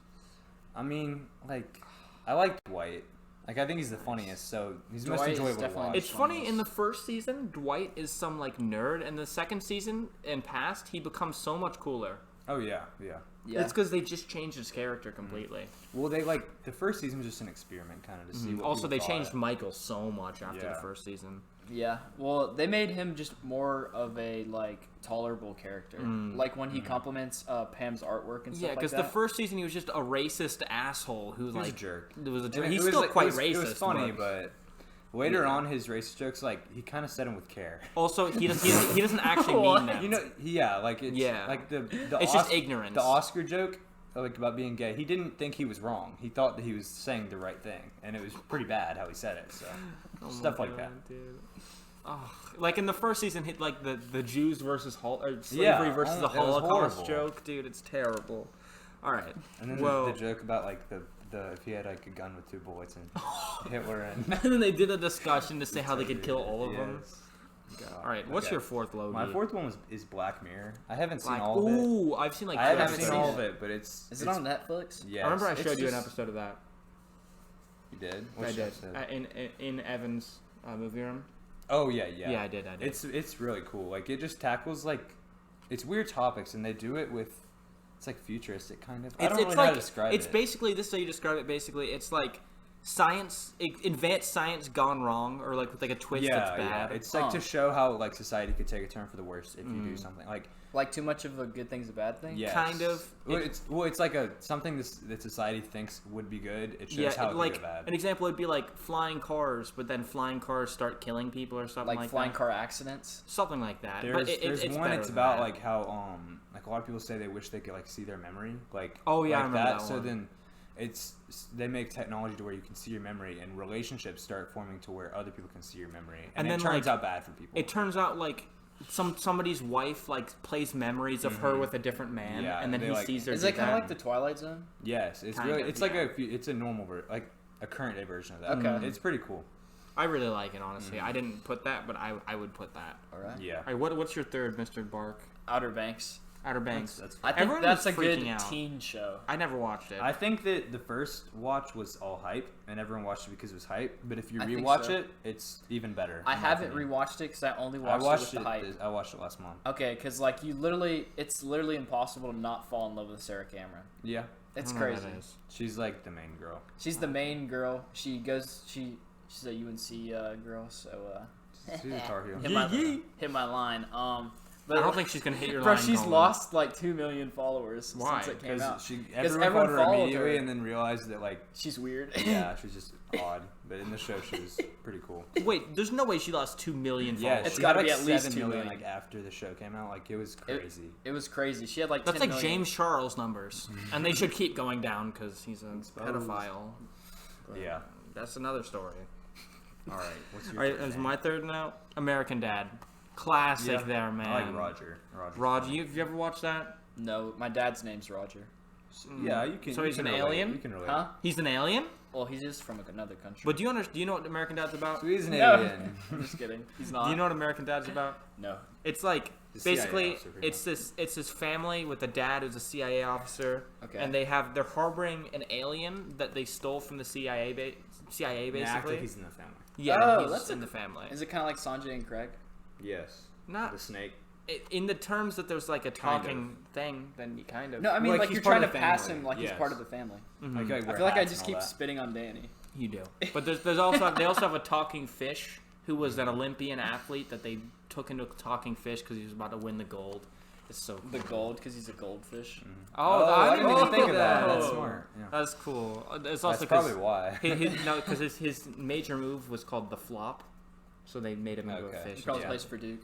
I mean, like, I like Dwight. Like, I think he's the funniest, so he's the most Dwight is enjoyable to definitely- watch. It's funny, in the first season, Dwight is some like nerd, and the second season and past, he becomes so much cooler. Oh, yeah, yeah. Yeah. It's because they just changed his character completely. Well, they, like, the first season was just an experiment, kind of, to see what Also, people they thought. changed Michael so much after the Yeah. first season. Yeah, well, they made him just more of a like tolerable character. Like when he compliments Pam's artwork and stuff Yeah, like because that. the first season he was just a racist asshole who He was like a jerk. It was a And jerk. it He's was, still like, quite it racist. was funny, but but later on, his racist jokes, like, he kind of said them with care. also he doesn't actually mean them. You know, yeah, like, it's, Yeah. like, the It's just ignorance. The Oscar joke, like, about being gay, he didn't think he was wrong. He thought that he was saying the right thing, and it was pretty bad how he said it, so. Oh my Stuff like God, that. dude. Oh, like in the first season, hit like the Jews versus slavery Yeah, versus the it was Holocaust horrible. joke, dude. It's terrible. All right. And then well, the joke about, like, the if he had, like, a gun with 2 bullets and Hitler and... and then they did a discussion to say how they could kill all of them. Yes. All right. What's Okay. your fourth, Logie? My fourth one is Black Mirror. I haven't seen Like, all of it. ooh, I've seen like. I two haven't seen episodes. all of it, but it's... Is it on Netflix? Yeah. I remember I it's showed you an just- episode of that. You did? I Which did episode? in Evan's movie room. Oh, yeah, yeah. Yeah, I did. It's really cool. Like, it just tackles, like... It's weird topics, and they do it with... It's, like, futuristic, kind of. I don't really know how to describe it's it. basically this is how you describe it. Basically, it's like science, advanced science gone wrong, or like with like a twist that's bad. It's like to show how, like, society could take a turn for the worse if you do something. Like, Like too much of a good thing's a bad thing? yes. Kind of. Well, it's like something that society thinks would be good. It shows how it like could go bad. an example would be like flying cars, but then flying cars start killing people or something like Flying that. car accidents? Something like that. There's, but there's it's one. better It's than about that. like how like a lot of people say they wish they could like see their memory. Like Oh, yeah, I like remember that So one. then they make technology to where you can see your memory, and relationships start forming to where other people can see your memory, and And it then, turns like, out bad for people. It turns out like somebody's wife like plays memories of her with a different man, Yeah, and then they, he like- sees her. Is do that kind of that. like the Twilight Zone? Yes, it's Kind really of, it's like yeah. it's a normal like a current day version of that. Okay. It's pretty cool. I really like it, honestly. I didn't put that, but I would put that. All right. Yeah. All right, what's your third, Mr. Bark? Outer Banks. Outer Banks. That's I think Everyone that's a was good freaking out. teen show. I never watched it. I think that the first watch was all hype, and everyone watched it because it was hype. But if you I think rewatch so. it, it's even better. I in my haven't opinion. rewatched it because I only I watched, watched it with the hype. I watched it last month. Okay, because like it's literally impossible to not fall in love with Sarah Cameron. Yeah, It's I don't know what crazy. that is. she's like the main girl. She's the main girl. She's a UNC girl, so She's a Tar Heel. hit my line. But I don't think she's gonna hit your bro, line. she's Colin. lost like 2 million followers Why? since it came Because out. everyone everyone followed her followed immediately, her. and then realized that like She's weird. yeah, she's just odd. But in the show, she was pretty cool. Wait, there's no way she lost 2 million Yeah, followers. It's she gotta had, be like, at least 7 2 million, million. like after the show came out. Like it was crazy. It was crazy. She had like That's 10 like million. James Charles numbers, and they should keep going down because he's a pedophile. But Yeah. that's another story. All right, what's your All right, third is name? my third now? American Dad, classic Yeah. there, man. I like Roger. Roger's Roger, funny. have you ever watched that? No, my dad's name's Roger. Yeah, you can. So you he's can an relate. alien? You can relate. Huh? He's an alien. Well, he's just from another country. But do you know what American Dad's about? So he's an No. alien. I'm just kidding. He's Do not. you know what American Dad's about? No. It's like The CIA basically officer, pretty it's this family with a dad who's a CIA officer, Okay. and they're harboring an alien that they stole from the CIA CIA They act basically. like he's in the family. Yeah, Oh, he's that's in a- the family. Is it kind of like Sanjay and Craig? Yes. Not The snake. in the terms that there's like a Kind of. talking thing, then you kind of. No, I mean Like, like he's you're part trying of to the pass family. him like he's Yes. part of the family. Mhm. Like, I feel like I just keep spitting on Danny. You do, but there's also they also have a talking fish who was an Olympian athlete that they took into talking fish because he was about to win the gold. It's so cool. The gold, because he's a goldfish. Oh, I didn't even think of that. that. That's smart. Yeah. That's cool. It's also That's probably 'cause why. his major move was called the flop, so they made him into a Okay. He fish. probably Yeah. plays for Duke.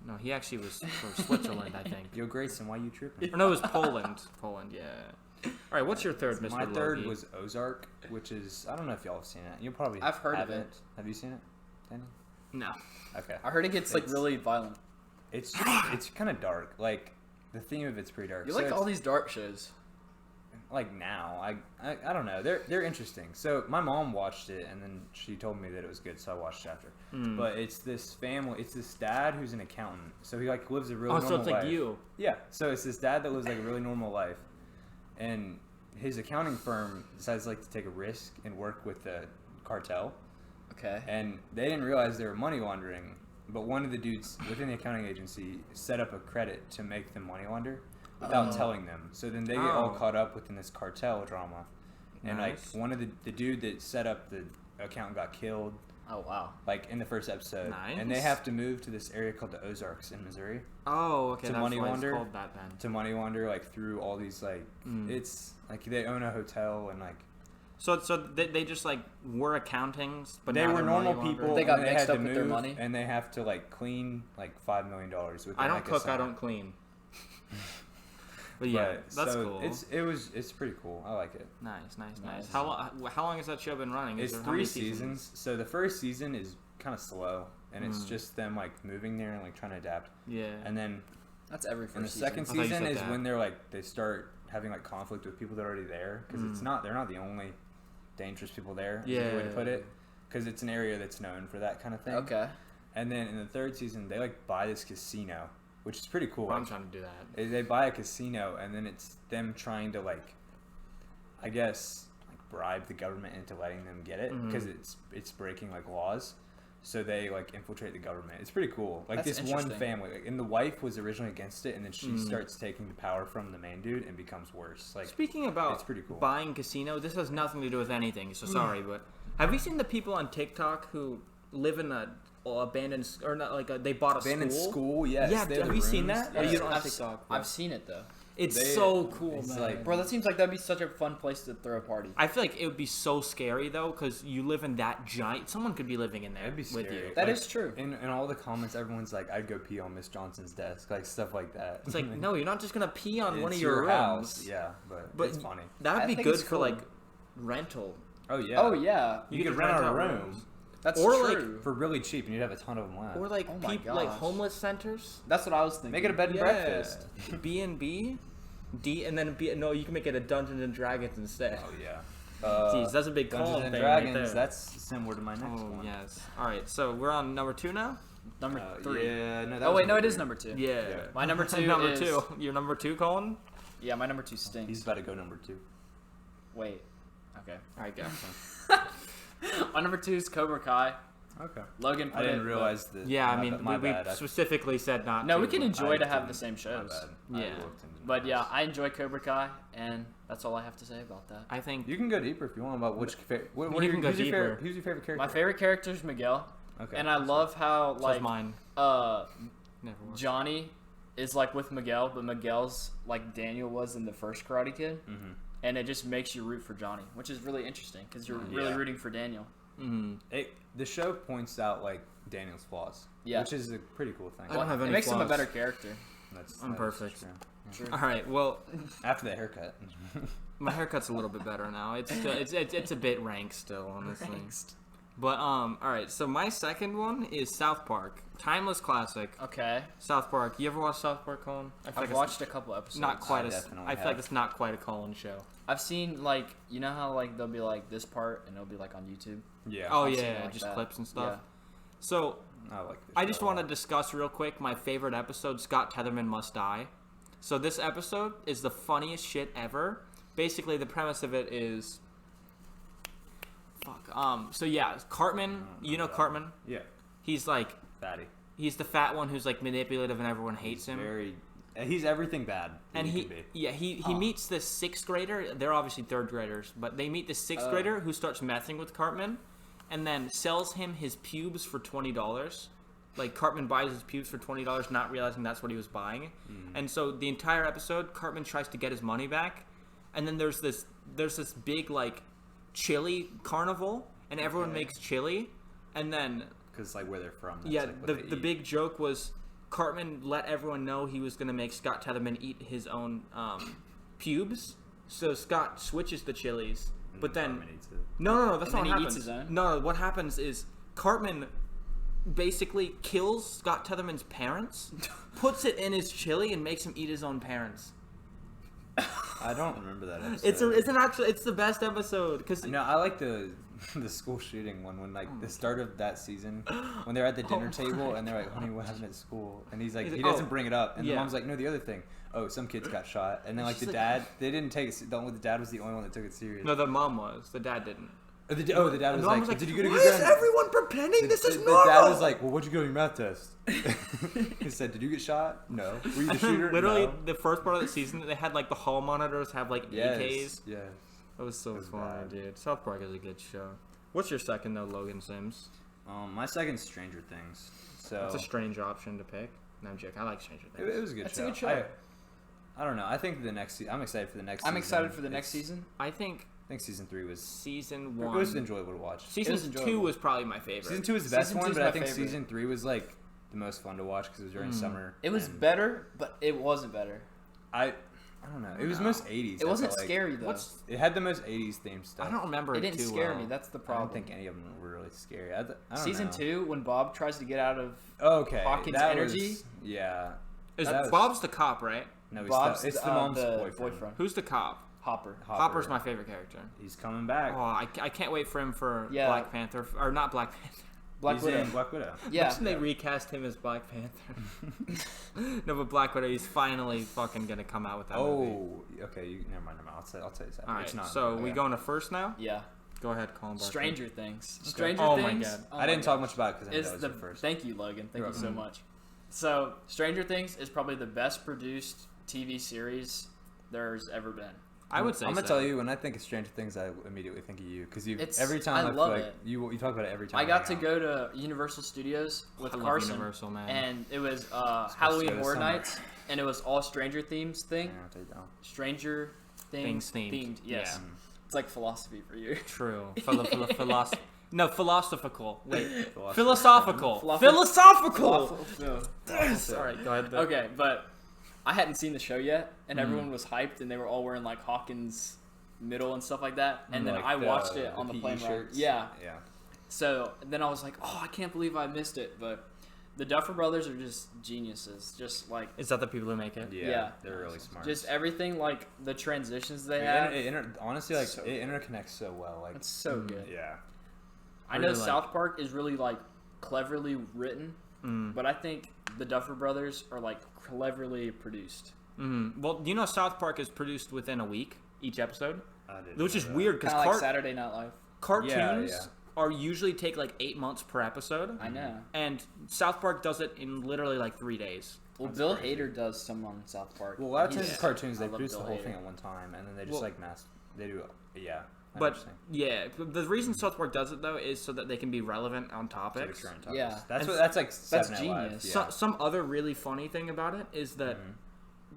No, he actually was for Switzerland, I think. Yo, Grayson, why you tripping? Or no, it was Poland. Poland, yeah. All right, what's your third, Mr. My third Logie? was Ozark, which is I don't know if y'all have seen it. You probably I've heard of haven't. it. Have you seen it, Danny? No. Okay. I heard it gets like It's- really violent. It's kind of dark. Like the theme of it's pretty dark. You So like it's- all these dark shows. like now I don't know, they're interesting. So my mom watched it and then she told me that it was good, so I watched it after. But it's this family, it's this dad who's an accountant, so he like lives a really Oh, normal so it's like life. you. Yeah, so it's this dad that lives like a really normal life, and his accounting firm decides like to take a risk and work with the cartel, Okay. and they didn't realize they were money laundering, but one of the dudes within the accounting agency set up a credit to make them money launder without telling them. So then they get all Oh. caught up within this cartel drama. And Nice. like one of the dude that set up the account got killed Oh wow. like in the first episode. And they Nice. have to move to this area called the Ozarks in Missouri Oh, okay. To That's money why launder? it's called that then. to money launder like through all these like it's like they own a hotel and like So they just like were accountings, but they now were they're normal money people. launderers? They got and mixed had up to with their move, money? and they have to like clean like $5 million. Within, I don't like, a cook. I summer. don't clean. But yeah, But, that's so cool. It's pretty cool. I like it. Nice. Nice. How long has that show been running? It's Is there- how 3 many seasons. So the first season is kind of slow, and it's Mm. just them like moving there and like trying to adapt. Yeah. And then That's every first in the season. second I thought you season said is that. when they're like they start having like conflict with people that are already there because Mm. they're not the only dangerous people there. Is a good way to put it. Because it's an area that's known for that kind of thing. Okay. And then in the third season, they like buy this casino, which is pretty cool. I'm Like, trying to do that. they buy a casino, and then it's them trying to like, I guess, like bribe the government into letting them get it because it's breaking like laws. So they like infiltrate the government. It's pretty cool. Like That's this one interesting. family, like, and the wife was originally against it, and then she starts taking the power from the main dude and becomes worse. Like Speaking about it's pretty cool. buying casino, this has nothing to do with anything. So sorry, but have you seen the people on TikTok who live in a abandoned or not like they bought a abandoned school? school, yes. Yeah, they have have you seen rooms. that? Or Yes. you don't have I've, TikTok? I've seen it though. It's They- so cool, it's man. like- Bro, that seems like that'd be such a fun place to throw a party. I feel like it would be so scary though, because you live in that giant. Someone could be living in there That'd be with scary. you. That Like, is true. In all the comments, everyone's like, "I'd go pee on Miss Johnson's desk," like stuff like that. It's like no, you're not just gonna pee on one It's of your rooms. house, yeah, but But it's funny. That would I be think good it's for cool. like rental. Oh yeah. Oh yeah. You could could rent rent out a out room rooms. That's Or, like, true. for really cheap, and you'd have a ton of them left. Or like Oh my people like gosh. homeless centers. That's what I was thinking. Make it a bed and breakfast. B&B, and then no, you can make it a Dungeons and Dragons instead. Oh yeah. Jeez, that's a big Dungeons call and thing Dragons. right there. That's similar to my next Oh one. yes. All right, so we're on number 2 now. Number 3. Yeah, no. That Oh was wait, no, it is three. number 2. Yeah. My number 2 number is 2. Your number 2, Colin? Yeah, my number 2 stinks. He's about to go number 2. Wait. Okay. All right, go. My number 2 is Cobra Kai. Okay. Logan put I didn't it, realize that. Yeah, I my mean, ba- my we bad. specifically said not No, to. we can but- enjoy to have didn't- the same my shows. bad. Yeah. I looked into But yeah, numbers. I enjoy Cobra Kai, and that's all I have to say about that. I think You can go deeper if you want about which. What You are your, can go who's your deeper. favorite? Who's your favorite character? My favorite character is Miguel, Okay. and I love how so's like mine. uh Never was. Johnny is like with Miguel, but Miguel's like Daniel was in the first Karate Kid, Mm-hmm. and it just makes you root for Johnny, which is really interesting because you're really Yeah. rooting for Daniel. The show points out like Daniel's flaws. Yeah. Which is a pretty cool thing. I don't have It any makes him a flaws. better character. I'm That is perfect. true. True. All right. Well, After the haircut. my haircut's a little bit better now. It's still, it's a bit rank still, honestly. But all right. So my second one is South Park, timeless classic. Okay, South Park. You ever watch South Park, Colin? I feel I've like watched a couple episodes. it's not quite I a. definitely I feel like have. it's not quite a Colin show. I've seen like you know how like they'll be like this part and it'll be like on YouTube. Yeah. Oh I've seen yeah, it like just that. clips and stuff. Yeah. So I like this I show just a want to lot. discuss real quick my favorite episode, Scott Tetherman Must Die. So this episode is the funniest shit ever. Basically, the premise of it is... So yeah, Cartman, you know Cartman? Yeah. He's like... Fatty. He's the fat one who's like manipulative and everyone hates him. He's everything bad. And he he can be. he meets this 6th grader. They're obviously 3rd graders, but they meet this 6th grader who starts messing with Cartman and then sells him his pubes for $20. Like Cartman buys his pubes for $20, not realizing that's what he was buying. And so the entire episode, Cartman tries to get his money back. And then there's this big like chili carnival, and everyone makes chili. And then Because like where they're from. That's, yeah, like, what the they eat. big joke was Cartman let everyone know he was gonna make Scott Tetherman eat his own pubes. So Scott switches the chilies, but then Cartman eats it. no, that's And not then what he happens. eats his own? No, what happens is Cartman basically kills Scott Tetherman's parents, puts it in his chili, and makes him eat his own parents. I don't remember that episode. It's the best episode because No, I like the school shooting one when like the start of that season when they're at the dinner table and they're like, "Honey, what happened at school?" And he's like, He's he like, doesn't "Oh, bring it up, and yeah. the mom's like, "No, the other thing. Oh, some kids got shot." And then like She's the like- dad, they didn't take it. The dad was the only one that took it serious. no, the mom was, the dad didn't. The dad And was the mom like, "Did you get a "Why good is grade?" everyone pretending this is the normal?" dad was like, "Well, what'd you get on your math test?" He said, "Did you get shot? No. Were you the shooter? Literally, No." the first part of the season, they had like the hall monitors have like AKs. Yes. Yeah. That was so It was funny, bad. dude. South Park is a good show. What's your second though, Logan Sims? My second Stranger Things. So That's a strange option to pick. No, I'm joking. I like Stranger Things. it was a good That's show. a good show. I don't know. I think the next. I'm excited for the next. I'm season. excited for the next It's- season. I think I think season 3 was. season It 1. was enjoyable to watch. Season was 2 enjoyable. was probably my favorite. Season 2 was the best Season one, 2's but I my think favorite. season 3 was like the most fun to watch because it was during summer. It was and better, but it wasn't better. I don't know. It was most 80s. It I wasn't felt like. scary though. What's It had the most 80s themed stuff. I don't remember It it didn't too scare well. me. That's the I problem. don't think any of them were really scary. I don't Season know. 2, when Bob tries to get out of Okay. Hawkins' that energy? Was, yeah. Is That was- Bob's the cop, right? No, Bob's it's the the mom's boyfriend. boyfriend. Who's the cop? Hopper. Hopper's my favorite character. He's coming back. Oh, I can't wait for him for Yeah. Black Panther, or not Black Panther. Black He's Widow. in Black Widow. Yeah. Imagine they recast him as Black Panther. No, but Black Widow, he's finally fucking gonna come out with that movie. Oh, okay. Never mind. I'll tell you that. All right, It's not. so we okay. going to first now? Yeah. Go ahead, Colin Barker. Stranger Things. Stranger Oh my Things. God. oh I my didn't talk gosh, much about it because I knew is that was the your first. Thank you, Logan. Thank You're you so welcome. much. So, Stranger Things is probably the best produced TV series there's ever been. I would say I'm gonna so. tell you when I think of Stranger Things, I immediately think of you because you It's- every time I I, feel love like it. you talk about it every time. I got hang to out. go to Universal Studios with I love Carson, Universal, man. and it was Supposed to Halloween go to Horror summer. Nights, and it was all Stranger Themes thing. Yeah, I'll take that one. Stranger Things Things themed. Yes, Yeah. it's like philosophy for you. True. No, philosophical. Wait. Philosophical. Philosophical. No. Sorry, go ahead. Okay, but I hadn't seen the show yet, and Mm. everyone was hyped, and they were all wearing like Hawkins middle and stuff like that. And then Like I watched it on the PE plane ride. shirts. Yeah. Yeah. So then I was like, oh, I can't believe I missed it. But the Duffer Brothers are just geniuses. Just like Is that the people who make it? Yeah. Yeah. They're really smart. just everything, like the transitions they It have. honestly, like So it interconnects so well. Like It's so good. yeah. I know really like- South Park is really like cleverly written, but I think the Duffer Brothers are like cleverly produced. Well, you know, South Park is produced within a week each episode, I didn't which know is that. weird because Kind of like Saturday Night Live. cartoons Yeah. are usually take like 8 months per episode. I know. And South Park does it in literally like 3 days. Well, That's Bill crazy. Hader does some on South Park. Well, a lot of He's- times cartoons, I they love produce the Bill whole Hader. thing at one time, and then they just Well- like they do, yeah. I But understand. yeah, the reason South Park does it though is so that they can be relevant on To the topics. current topics. Yeah. That's like Saturday Night Live, genius. Yeah. Some other really funny thing about it is that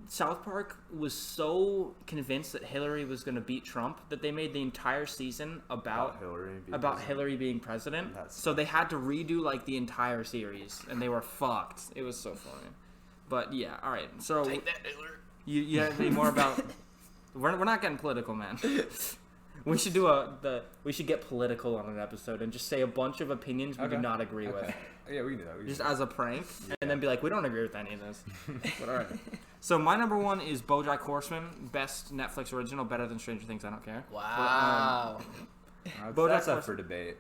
South Park was so convinced that Hillary was going to beat Trump that they made the entire season about Hillary being president. That's- So they had to redo like the entire series, and they were fucked. It was so funny. But yeah, all right. So Take that, Hillary. you have any more about? We're not getting political, man. We should we should get political on an episode and just say a bunch of opinions we do Okay. not agree with. Yeah, we can do that. Just as a prank, and then be like, we don't agree with any of this. But all right. So my number one is BoJack Horseman, best Netflix original, better than Stranger Things. I don't care. Wow. BoJack That's up Horseman. for debate.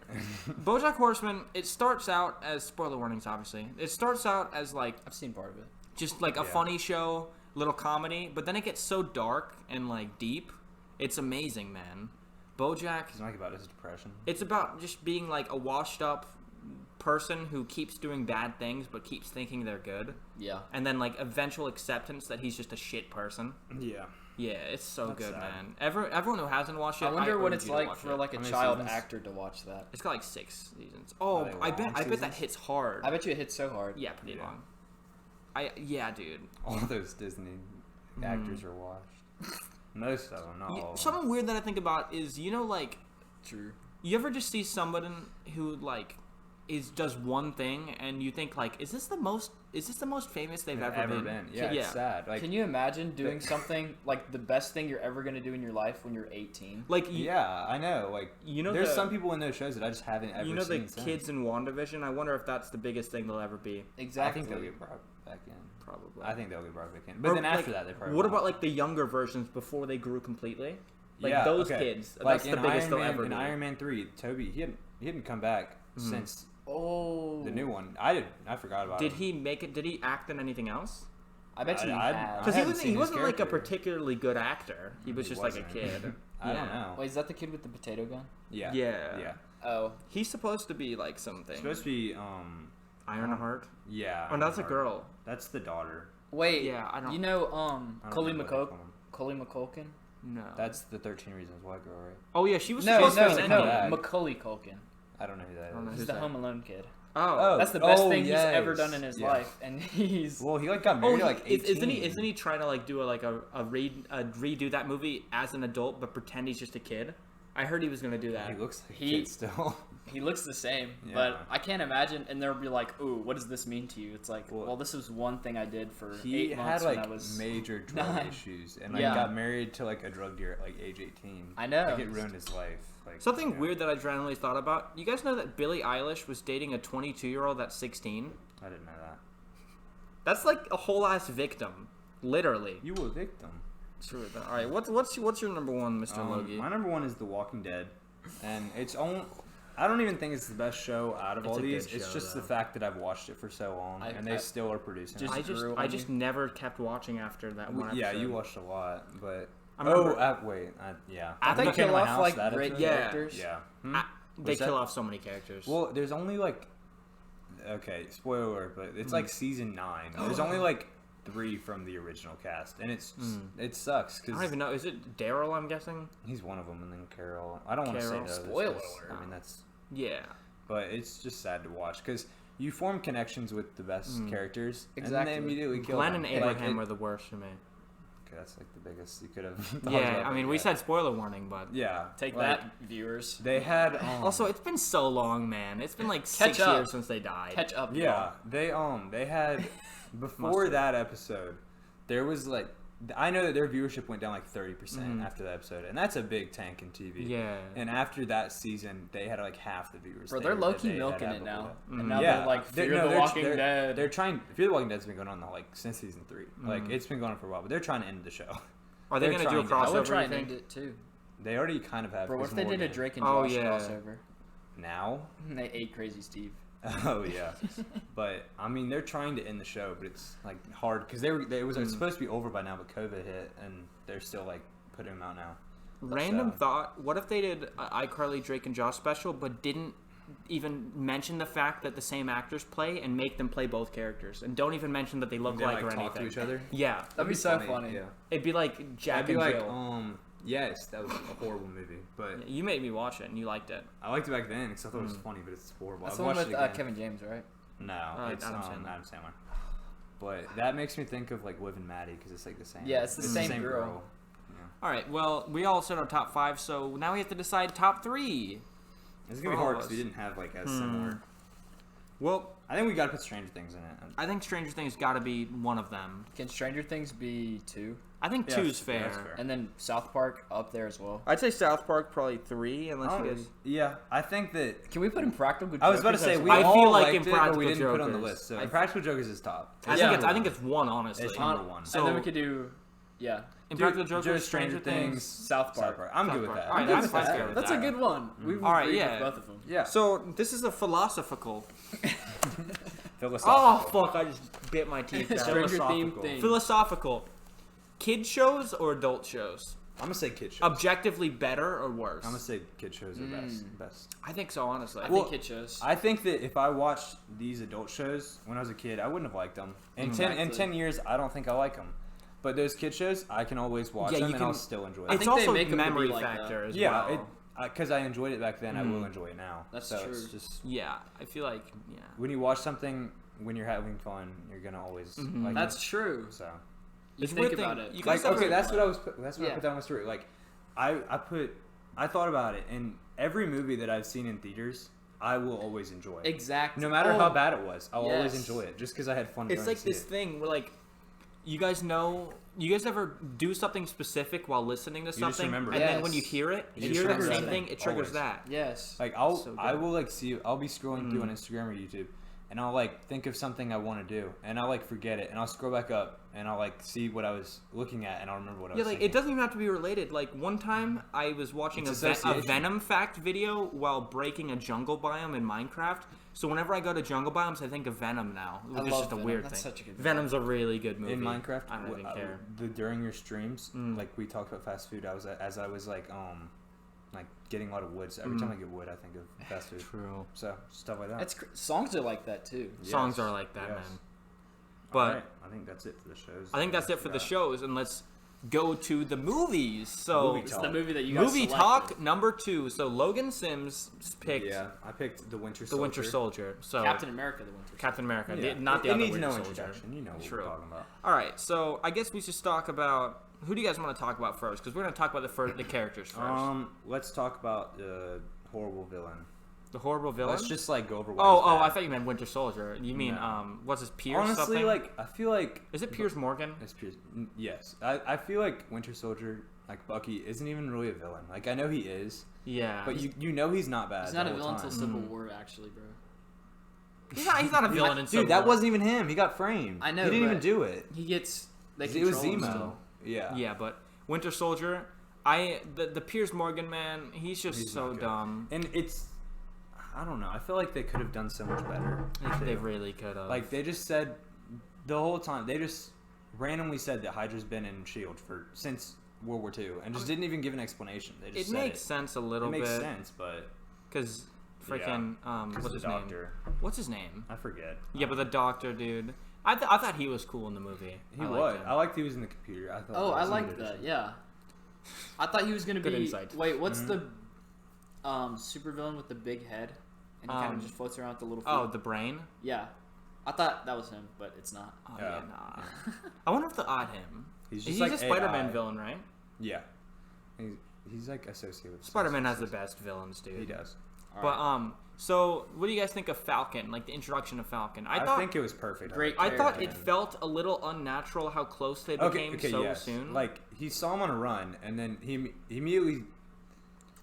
BoJack Horseman. It starts out as spoiler warnings, obviously. It starts out as like I've seen part of it. just like a Yeah. funny show, little comedy, but then it gets so dark and like deep. It's amazing, man. BoJack. It's not about his depression. It's about just being like a washed up person who keeps doing bad things but keeps thinking they're good, Yeah. and then like eventual acceptance that he's just a shit person. Yeah. Yeah, it's so That's good, sad. man. Everyone who hasn't watched it, I wonder what urge it's you to like watch for it. like a How many child seasons? actor to watch that. It's got like 6 seasons. Oh, Are they I bet long that seasons? hits hard. I bet you it hits so hard. Yeah, pretty Yeah. long. Dude. All those Disney actors are washed. Most of them, not all. of them. Something weird that I think about is, you know, like, True. you ever just see somebody who like does one thing and you think like, is this the most famous they've ever been? Yeah, it's sad. Like, Can you imagine doing something like the best thing you're ever going to do in your life when you're 18? Like, yeah, I know. Like, you know, there's some people in those shows that I just haven't ever you know, the seen. kids in WandaVision. I wonder if that's the biggest thing they'll ever be. Exactly. I think they'll get brought back in. Probably. I think they'll get brought back in. But Or, then after like, that, they probably what won't. about like the younger versions before they grew completely? Like Yeah, those okay. kids. Like That's the biggest they'll ever in be. Iron Man 3, Toby, he hadn't come back since Oh. the new one. I forgot about Did him. he make it? Did he act in anything else? I bet you he I- had. Because haven't he seen his wasn't like a character. particularly good actor. He was He just like a wasn't. kid. I don't know. Wait, is that the kid with the potato gun? Yeah. Yeah. Yeah. Oh. He's supposed to be like something. It's supposed to be Ironheart. yeah. Oh, that's a Ironheart. girl. That's the daughter. Wait. Yeah, I don't- You know, I don't Coley remember what they call him. Coley McCulkin? No. That's the 13 Reasons Why girl, right? Oh yeah, she was No, supposed to no, be no. Bad. Macaulay Culkin. I don't know who that I don't know is. He's Who's the that? Home Alone kid. Oh. That's the best Oh, thing he's ever yes. done in his Yeah. life, and he's. Well, he like got married at like 18. Isn't he trying to like do redo that movie as an adult but pretend he's just a kid? I heard he was gonna do that. He looks like a He- kid still. He looks the same, Yeah. but I can't imagine. And they'll be like, "Ooh, what does this mean to you?" It's like, Well, well, this was one thing I did for He 8 had months like when I was. major drug 9. issues and like Yeah. got married to like a drug dealer at like age 18. I know. Like it ruined his life. Like Something yeah. weird that I randomly thought about. You guys know that Billie Eilish was dating a 22-year-old that's 16? I didn't know that. That's like a whole ass victim, literally. You were a victim. True. All right, what's your number one, Mr. Logie? My number one is The Walking Dead, and it's only. I don't even think it's the best show out of It's all a these. good it's show, just though. the fact that I've watched it for so long, and they still are producing. just- it. grew I on just you? never kept watching after that one episode. Yeah, you watched a lot, but I remember- yeah. I think they I came kill to my off house, like that great episode? Yeah. characters. Yeah. They What's kill that? off so many characters. Well, there's only like. Okay, spoiler alert, but it's like season 9. There's only like 3 from the original cast, and it sucks I don't because even know. Is it Daryl? I'm guessing. he's one of them, and then Carol. I don't want to say Carol. no. Spoiler just 'cause, alert. I mean that's. Yeah. But it's just sad to watch because you form connections with the best characters, and then Exactly. they immediately kill Glenn them. and Like, Abraham are the worst for me. okay, that's like the biggest you could have. thought Yeah, about, I mean, but we yeah. said spoiler warning, but Yeah, Take like, that, viewers. They had also it's been so long, man. It's been like 6 up. years since they died. Catch up. yeah, they had before that episode, there was like I know that their viewership went down like 30% after that episode, and that's a big tank in TV. Yeah. And after that season, they had like half the viewers. Bro, they- they're low that key they had milking had it before now. that. And now Yeah, they're like, Fear no, the Walking they're, Dead. They're trying. Fear the Walking Dead's been going on like since season 3. Like it's been going on for a while, but they're trying to end the show. Are they they're gonna do a trying to- I would crossover? try you and think? end it too. They already kind of have. Bro, what if they more did a than- Drake and Oh, Josh yeah. crossover? now? And they ate Crazy Steve. Oh yeah, but I mean they're trying to end the show, but it's like hard because it was supposed to be over by now, but COVID hit and they're still like putting them out now. Random thought: what if they did iCarly, Drake, and Josh special, but didn't even mention the fact that the same actors play and make them play both characters, and don't even mention that they look They, like or talk anything to each other. Yeah, That'd be so funny. Yeah, it'd be like Jack that'd be and like Jill. yes, that was a horrible movie, but You made me watch it and you liked it. I liked it back then because I thought it was funny, but it's horrible. That's I've the one watched with it again. Kevin James, right? No, it's Adam Adam Sandler. Sandler. But that makes me think of like Liv and Maddie because it's like the same. Yeah, it's the same girl. Yeah. All right, well, we all said our top 5, so now we have to decide top 3. It's gonna be For all hard of because we us. didn't have like as similar. Well, I think we gotta put Stranger Things in it. I think Stranger Things got to be one of them. Can Stranger Things be 2? I think Yeah, 2 is yeah, fair. that's fair. And then South Park up there as well. I'd say South Park probably 3, unless you guys. Yeah, I think that. Can we put Impractical Jokers? I was about to say as we well? I all feel like liked it, but we Impractical didn't put it on the Jokers. list. So Impractical Jokers is top. I think it's 1, honestly. It's number 1. So- and then we could do, yeah, Impractical Dude, Jokers, Stranger Things. South Park. I'm South good with Park. that. All right, I'm good that's with fine. that. Fair with That's that. a good one. We've All right, agreed yeah. with both of them. Yeah. So this is a philosophical. Philosophical. Oh fuck! I just bit my teeth. out. Stranger theme Philosophical. thing. Philosophical. Kid shows or adult shows? I'm gonna say kid shows. Objectively better or worse? I'm gonna say kid shows are best. I think so, honestly. I Well, think it shows. I think that if I watched these adult shows when I was a kid, I wouldn't have liked them. In Exactly. 10 years, I don't think I like them. But those kid shows, I can always watch Yeah, them you and I'll can- still enjoy I it. It's think they also make 'em to be memory like that. factor as Yeah, well. because I enjoyed it back then, I will enjoy it now. That's so true. It's just Yeah, I feel like when you watch something when you're having fun, you're gonna always like That's it. true. So You It's think weird about thing- it. you like guys ever- okay, that's what I was. That's what I Yeah. put down my story. Like I thought about it, and every movie that I've seen in theaters, I will always enjoy. Exactly. No matter how bad it was, I'll always Yes. enjoy it just because I had fun. It's going like to see this it. thing where like you guys ever do something specific while listening to just something, remember and it. then when you Yes. hear it, You and just you hear the remember same that thing, thing, it triggers always. that. Yes. Like So I good. will like see. I'll be scrolling through on Instagram or YouTube, and I'll like think of something I want to do, and I'll like forget it, and I'll scroll back up, and I'll like see what I was looking at, and I'll remember what I Yeah, was like thinking. it doesn't even have to be related. Like one time, I was watching It's a association. Venom fact video while breaking a jungle biome in Minecraft. So whenever I go to jungle biomes, I think of Venom now, which I is love just a Venom. weird That's thing. such a good Venom's a really good movie In Minecraft, I don't even care. during your streams, like we talked about fast food. I was like getting a lot of wood. So every time I get wood, I think of fast food. True. So stuff like that. It's songs are like that too. Songs are like that, Yes. man. All But right, I think that's it for the shows. I think that's it for the shows, and let's go to the movies. So Movie It's talk. the movie that you guys movie selected. talk number 2. So Logan Sims picked Yeah, I picked the Winter the Soldier. Winter Soldier. So Captain America: The Winter Soldier. Captain America, Yeah. not the it other needs Winter no Soldier. introduction. You know what True. we're talking about. All right, so I guess we should talk about who do you guys want to talk about first? Because we're going to talk about the characters first. Let's talk about the horrible villain. The horrible villain. Let's just like go over. What Oh, is bad. I thought you meant Winter Soldier. You mean No. what's his Pierce? Honestly, something? like I feel like is it Pierce Morgan? it's Pierce. Yes, I feel like Winter Soldier, like Bucky, isn't even really a villain. Like I know he is, Yeah, but you know he's not bad. He's not the a whole villain time. until Civil War, actually, bro. he's not a villain in Civil Dude, that War. wasn't even him. He got framed. I know, He didn't even but- do it. He gets. They It was control him Zemo. still. Yeah. Yeah, but Winter Soldier, the Pierce Morgan man, he's just He's so not good. dumb. And it's, I don't know. I feel like they could have done so much better. They really could have. Like they just said the whole time. They just randomly said that Hydra's been in Shield since World War II, and just didn't even give an explanation. They just it said makes sense a little It bit. makes sense, but because freaking what's the his doctor. name? What's his name? I forget. Yeah, but the doctor dude. I thought he was cool in the movie. He I liked was. him. I liked he was in the computer. I thought. Oh, that I was a like good that. addition. Yeah. I thought he was gonna Good be. insight. Wait, what's the supervillain with the big head? And he kind of just floats around with the little feet. Oh, the brain. Yeah. I thought that was him, but it's not. Oh Yeah. yeah, nah. I wonder if the odd him. He's He's just like a Spider-Man AI. villain, right? Yeah. He's like associated with Spider-Man has the best villains, dude. He does. But so what do you guys think of Falcon? Like the introduction of Falcon? I thought think it was perfect. Great I thought character. it felt a little unnatural how close they became so yes. soon. Like he saw him on a run, and then he immediately.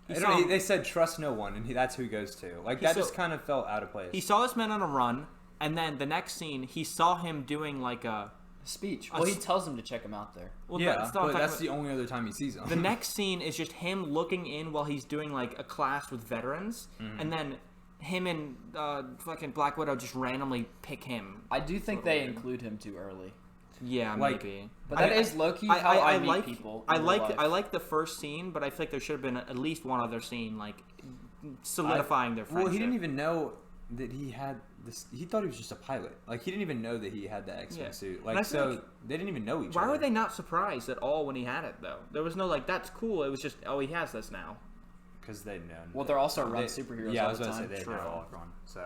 He I saw don't know, him- they said trust no one, and that's who he goes to. Like that saw- just kind of felt out of place. he saw this man on a run, and then the next scene he saw him doing like a. Speech. A Well, he s- tells him to check him out there. Well, yeah, that's not but what I'm that's talking the only other time he sees him. The next scene is just him looking in while he's doing like a class with veterans, and then him and fucking Black Widow just randomly pick him. I do think they include him too early. Yeah, Like, maybe. But that is low-key how I meet like, people. I in real like life. I like the first scene, but I feel like there should have been at least one other scene, like solidifying their friendship. Well, he didn't even know that he had this. He thought he was just a pilot. Like, he didn't even know that he had the X-Men Yeah. suit. And I Like, feel so like- they didn't even know each Why other. were they not surprised at all when he had it, though? There was no, like, that's cool. It was just, oh, he has this now. Because they'd known. Well, they're also They- run superheroes Yeah, I all was the going to say time. they True. know all everyone. So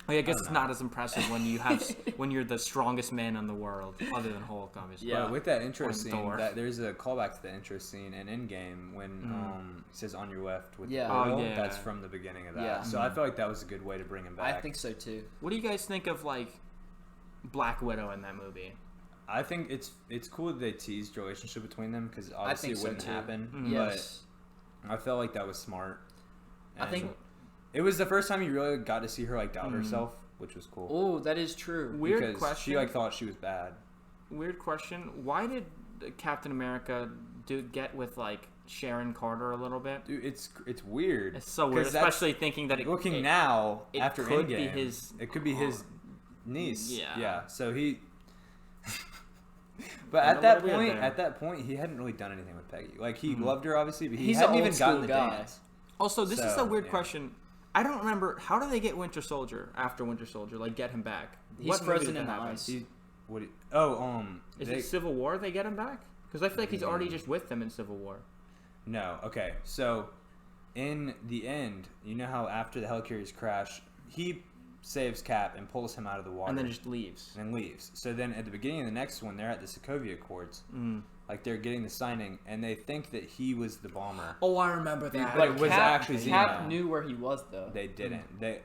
I guess don't it's know. not as impressive when you have when you're the strongest man in the world, other than Hulk, obviously. Yeah. But with that intro Or scene, Thor. there's a callback to the intro scene in Endgame when he says "on your left" with Yeah. the Oh, oil. yeah. That's from the beginning of that. Yeah. So I feel like that was a good way to bring him back. I think so too. What do you guys think of like Black Widow in that movie? I think it's cool that they teased the relationship between them because obviously think it so, wouldn't too. happen. Yes. But I felt like that was smart. I think- And it was the first time you really got to see her like doubt herself, which was cool. Oh, that is true. Weird because question. She like thought she was bad. Weird question. Why did Captain America get with like Sharon Carter a little bit? Dude, it's weird. It's so weird, 'Cause that's- especially thinking that looking now it after could Endgame, be his it could be his niece. Yeah. So he. But Yeah, at that what do we have point, there? he hadn't really done anything with Peggy. Like he loved her obviously, but he He's hadn't an even old gotten school the guy. dance. Also, this is a So, weird yeah. question. I don't remember. How do they get Winter Soldier after Winter Soldier? Like, get him back? He's What movie frozen did in that the happen? ice. He, what? Is they- it Civil War? They get him back? Because I feel like he's already just with them in Civil War. No. Okay. So, in the end, you know how after the helicarriers crash, he saves Cap and pulls him out of the water And then just leaves. and leaves. So then at the beginning of the next one, they're at the Sokovia Accords. Like they're getting the signing, and they think that he was the bomber. Oh, I remember that. But it was actually Cap Zemo. knew where he was though. They didn't.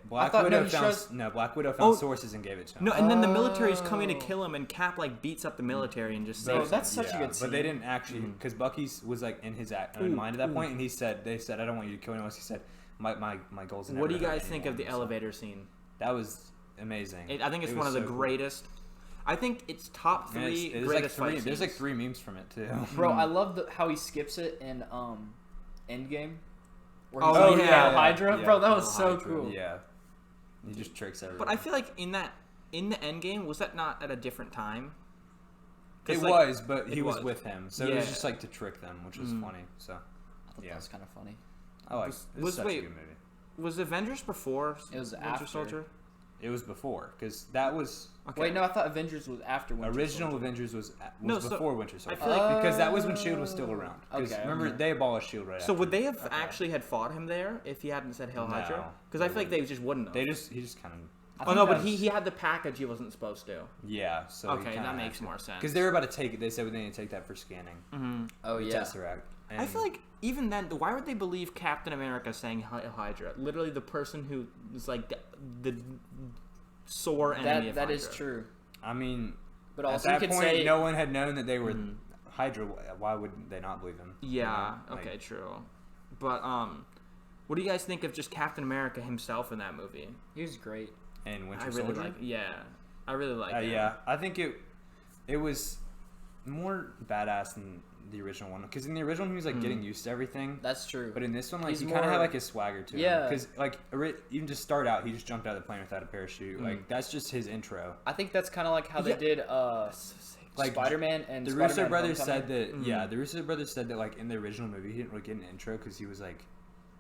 Black thought- Widow no, he found shows- Black Widow Oh. found sources and gave it to him. No, and then the military's coming to kill him, and Cap like beats up the military and just Bro, saves that's him. such a good scene. But they didn't actually, because Bucky's was like in his mind at that point, and they said, "I don't want you to kill anyone else." He said, "My goals." What do you guys think of the elevator scene? That was amazing. I think it's It one was of the so cool. greatest. I think it's top And three it's like greatest three. fight There's like scenes. 3 memes from it too. Bro, I love how he skips it in Endgame. Where Oh, he's like, yeah. Hydra. Yeah. Bro, that was Oh, so Hydra. cool. Yeah, he just tricks everyone. But I feel like in the end game, was that not at a different time? 'Cause, it like, was, but he it was was. with him, so it was Yeah. just like to trick them, which was funny. So I thought Yeah. that was kind of funny. I like. Was- It's was- such wait, a good movie. Was Avengers before It was Winter after. Soldier? It was before because that was Okay. Wait, no, I thought Avengers was after Winter original Soldier. Avengers was No, so before Winter Soldier. feel like- because that was when Shield was still around. 'Cause Okay, remember okay. they abolished Shield right So after. would they have actually had fought him there if he hadn't said Hail No, Hydra? Because I they feel like they just wouldn't have. He just kind of I Oh think no, that but was- he had the package he wasn't supposed to. yeah. So Okay, that makes more sense. because they were about to take it. They said they need to take that for scanning. Oh the yeah. Tesseract. I And feel like even then, why would they believe Captain America saying Hail Hydra? Literally, the person who is like the sore enemy of That Hydra. is true. I mean, But at also you that could point, say no one had known that they were Hydra. Why would they not believe him? Yeah. You know? Like, Okay. True. But what do you guys think of just Captain America himself in that movie? he was great. And Winter I really Soldier. like. Yeah. I really like. him. Yeah, I think it was more badass than the original one because in the original he was like getting used to everything, That's true. but in this one like He's he kind of had more- like a swagger to him. Yeah. Because like even to start out, he just jumped out of the plane without a parachute. Like that's just his intro. I think that's kind of like how Yeah. they did Like, Spider-Man and The Spider-Man Russo brothers Homecoming. said that the Russo brothers said that like in the original movie he didn't really get an intro because he was like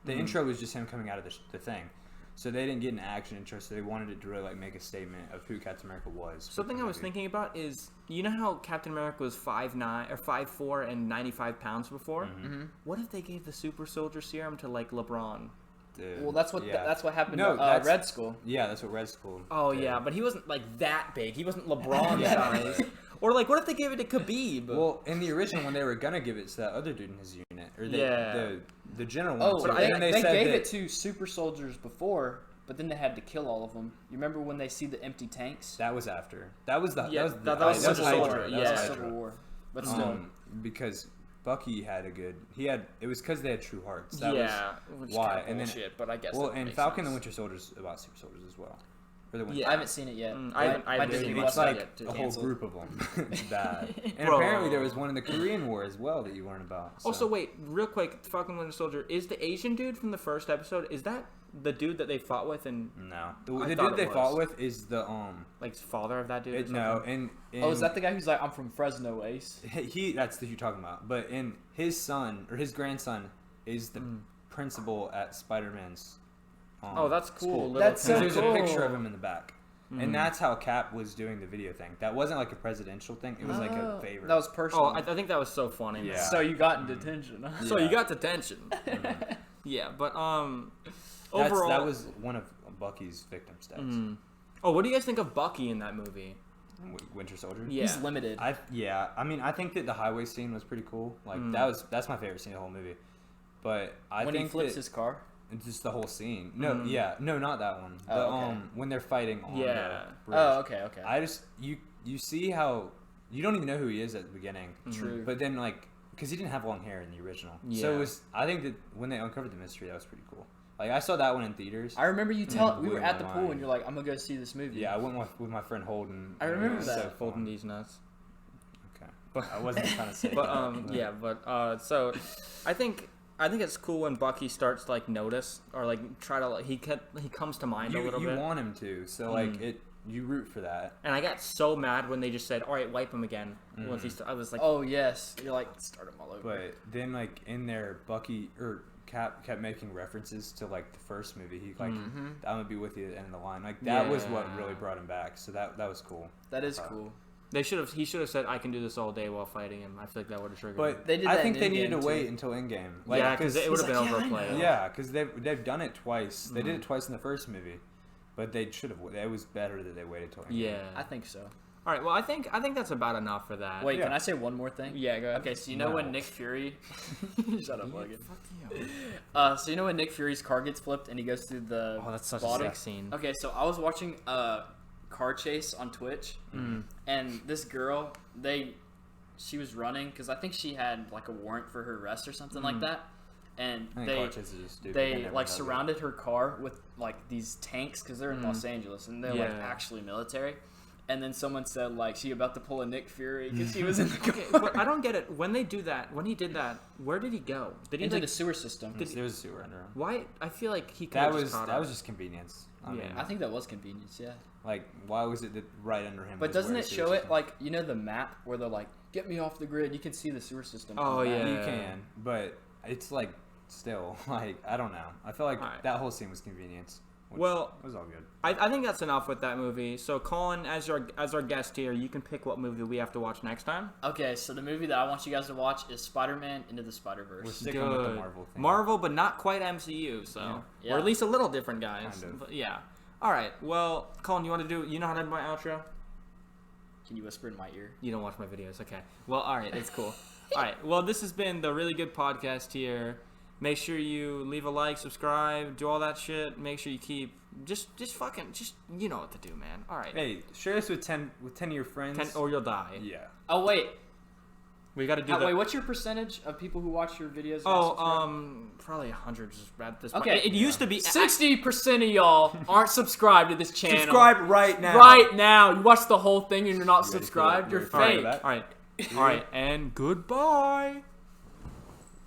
the intro was just him coming out of the thing. So they didn't get an action intro, so they wanted it to really like make a statement of who Captain America was. Something I was thinking about is, you know how Captain America was 5'9" or 5'4" and 95 pounds before? Mm-hmm. What if they gave the super soldier serum to like LeBron? Dude, Well, that's what yeah. that's what happened No, to that's- Red Skull. Yeah, that's what Red Skull. Oh did. yeah, but he wasn't like that big. He wasn't LeBron Yeah. size. Or like, what if they gave it to Khabib? Well, in the original one, they were gonna give it to that other dude in his unit, or the general one. Oh, too. but And then they said gave that- it to super soldiers before, but then they had to kill all of them. You remember when they see the empty tanks? That was after. That was the. Yeah, that was, that the, was that was Civil Hydra. War. That Yeah. was Civil Hydra. War. But still, Because Bucky had a good. He had. It was because they had true hearts. That yeah, was which why. kinda And then bullshit, but I guess. well, that and makes Falcon and sense. the Winter Soldier's about super soldiers as well. Or the Winter. Yeah. I haven't seen it yet. I haven't My Disney Disney It's Plus Plus like yet to a whole canceled. group of them. It's bad. And Bro. apparently there was one in the Korean War as well that you learned about. So. Also, wait, real quick, Falcon Winter Soldier, is the Asian dude from the first episode, is that the dude that they fought with and No, I the thought dude it they fought was. with is the like father of that dude? Or no, something? Oh, is that the guy who's like, I'm from Fresno, Ace? he that's the you're talking about. But in his son or his grandson is the principal at Spider-Man's. Oh, that's cool. School. Little That's so There's cool. a picture of him in the back. And that's how Cap was doing the video thing. That wasn't like a presidential thing. It was like a favor. That was personal. Oh, I think that was so funny. Man. Yeah. So you got in detention. Huh? So Yeah. you got detention. Yeah, but overall, that was one of Bucky's victim stats. Oh, what do you guys think of Bucky in that movie? Winter Soldier. Yeah. He's limited. I mean, I think that the highway scene was pretty cool. Like that's my favorite scene of the whole movie. But I when think he flips that his car. it's just the whole scene. No, no, not that one. Oh, okay. When they're fighting on Yeah. the bridge. Oh, okay. I just you see how you don't even know who he is at the beginning. True. But then like because he didn't have long hair in the original. Yeah. So it was. I think that when they uncovered the mystery, that was pretty cool. Like I saw that one in theaters. I remember you tell we blew were at my the pool mind. and you're like, I'm gonna go see this movie. Yeah, I went with my friend Holden. I remember It was that. So Folding fun. these nuts. Okay, but I wasn't trying to say. But that. yeah, but so I think it's cool when Bucky starts to, like notice or like try to like he comes to mind a little you bit. want him to, so like you root for that. And I got so mad when they just said, "All right, wipe him again." Once I was like, Oh yes. You're like, start him all over. But then like in there, Bucky or Cap kept making references to like the first movie. He like I'm gonna be with you at the end of the line. Like that was what Yeah. really brought him back. So that was cool. That is cool. he should have said, "I can do this all day" while fighting him. I feel like that would have triggered. But him. They did I that think in they needed Endgame, to wait too. until Endgame. Yeah, because it would have been like, over yeah, I played. know. Yeah, because they've done it twice. They did it twice in the first movie, but they should have. It was better that they waited till Endgame. Yeah. I think so. All right. Well, I think that's about enough for that. Wait, Yeah. can I say one more thing? Yeah. Go ahead. Okay, so you know when No. Nick Fury shut up, Logan. Fuck you. So you know when Nick Fury's car gets flipped and he goes through the Oh, that's such bottom? a sick scene. Okay, so I was watching a car chase on Twitch, and this girl, she was running because I think she had like a warrant for her arrest or something like that, and I think car chases are stupid. they never like does it. surrounded her car with like these tanks because they're in Los Angeles and they're like Yeah. actually military. And then someone said like she about to pull a Nick Fury because she was in the car Okay, but I don't get it. When they do that, when he did that, where did he go? Did he into like? the sewer system. Did- There was a sewer under him. Why? I feel like he could That have was just caught that up. was just convenience. I Yeah. mean, I think that was convenience, yeah. like why was it that right under him? But was doesn't where it the sewer show it system- like you know the map where they're like, get me off the grid? You can see the sewer system. Oh, on the map. yeah. You can, but it's like still like I don't know. I feel like Alright. that whole scene was convenience. Which Well, was all good. I think that's enough with that movie. So, Colin, as our guest here, you can pick what movie we have to watch next time. Okay, so the movie that I want you guys to watch is Spider-Man Into the We're Spider-Verse. sticking with the Marvel thing. Marvel, but not quite MCU. So, Yeah. or at least a little different, guys. Kind of. But, yeah. All right. Well, Colin, you know how to do my outro? Can you whisper in my ear? You don't watch my videos, okay? Well, all right, it's cool. All right. Well, this has been the Really Good Podcast here. Make sure you leave a like, subscribe, do all that shit. Make sure you keep just you know what to do, man. All right. Hey, share this with 10 of your friends. Or you'll die. Yeah. Oh wait, We got to do that. wait. What's your percentage of people who watch your videos? Probably 100 just at this point. Okay. It used to be 60% of y'all aren't subscribed to this channel. Subscribe right now. right now. You watch the whole thing and you're not You ready for subscribed. that? You're You ready for fake. that? All right. All right. And goodbye.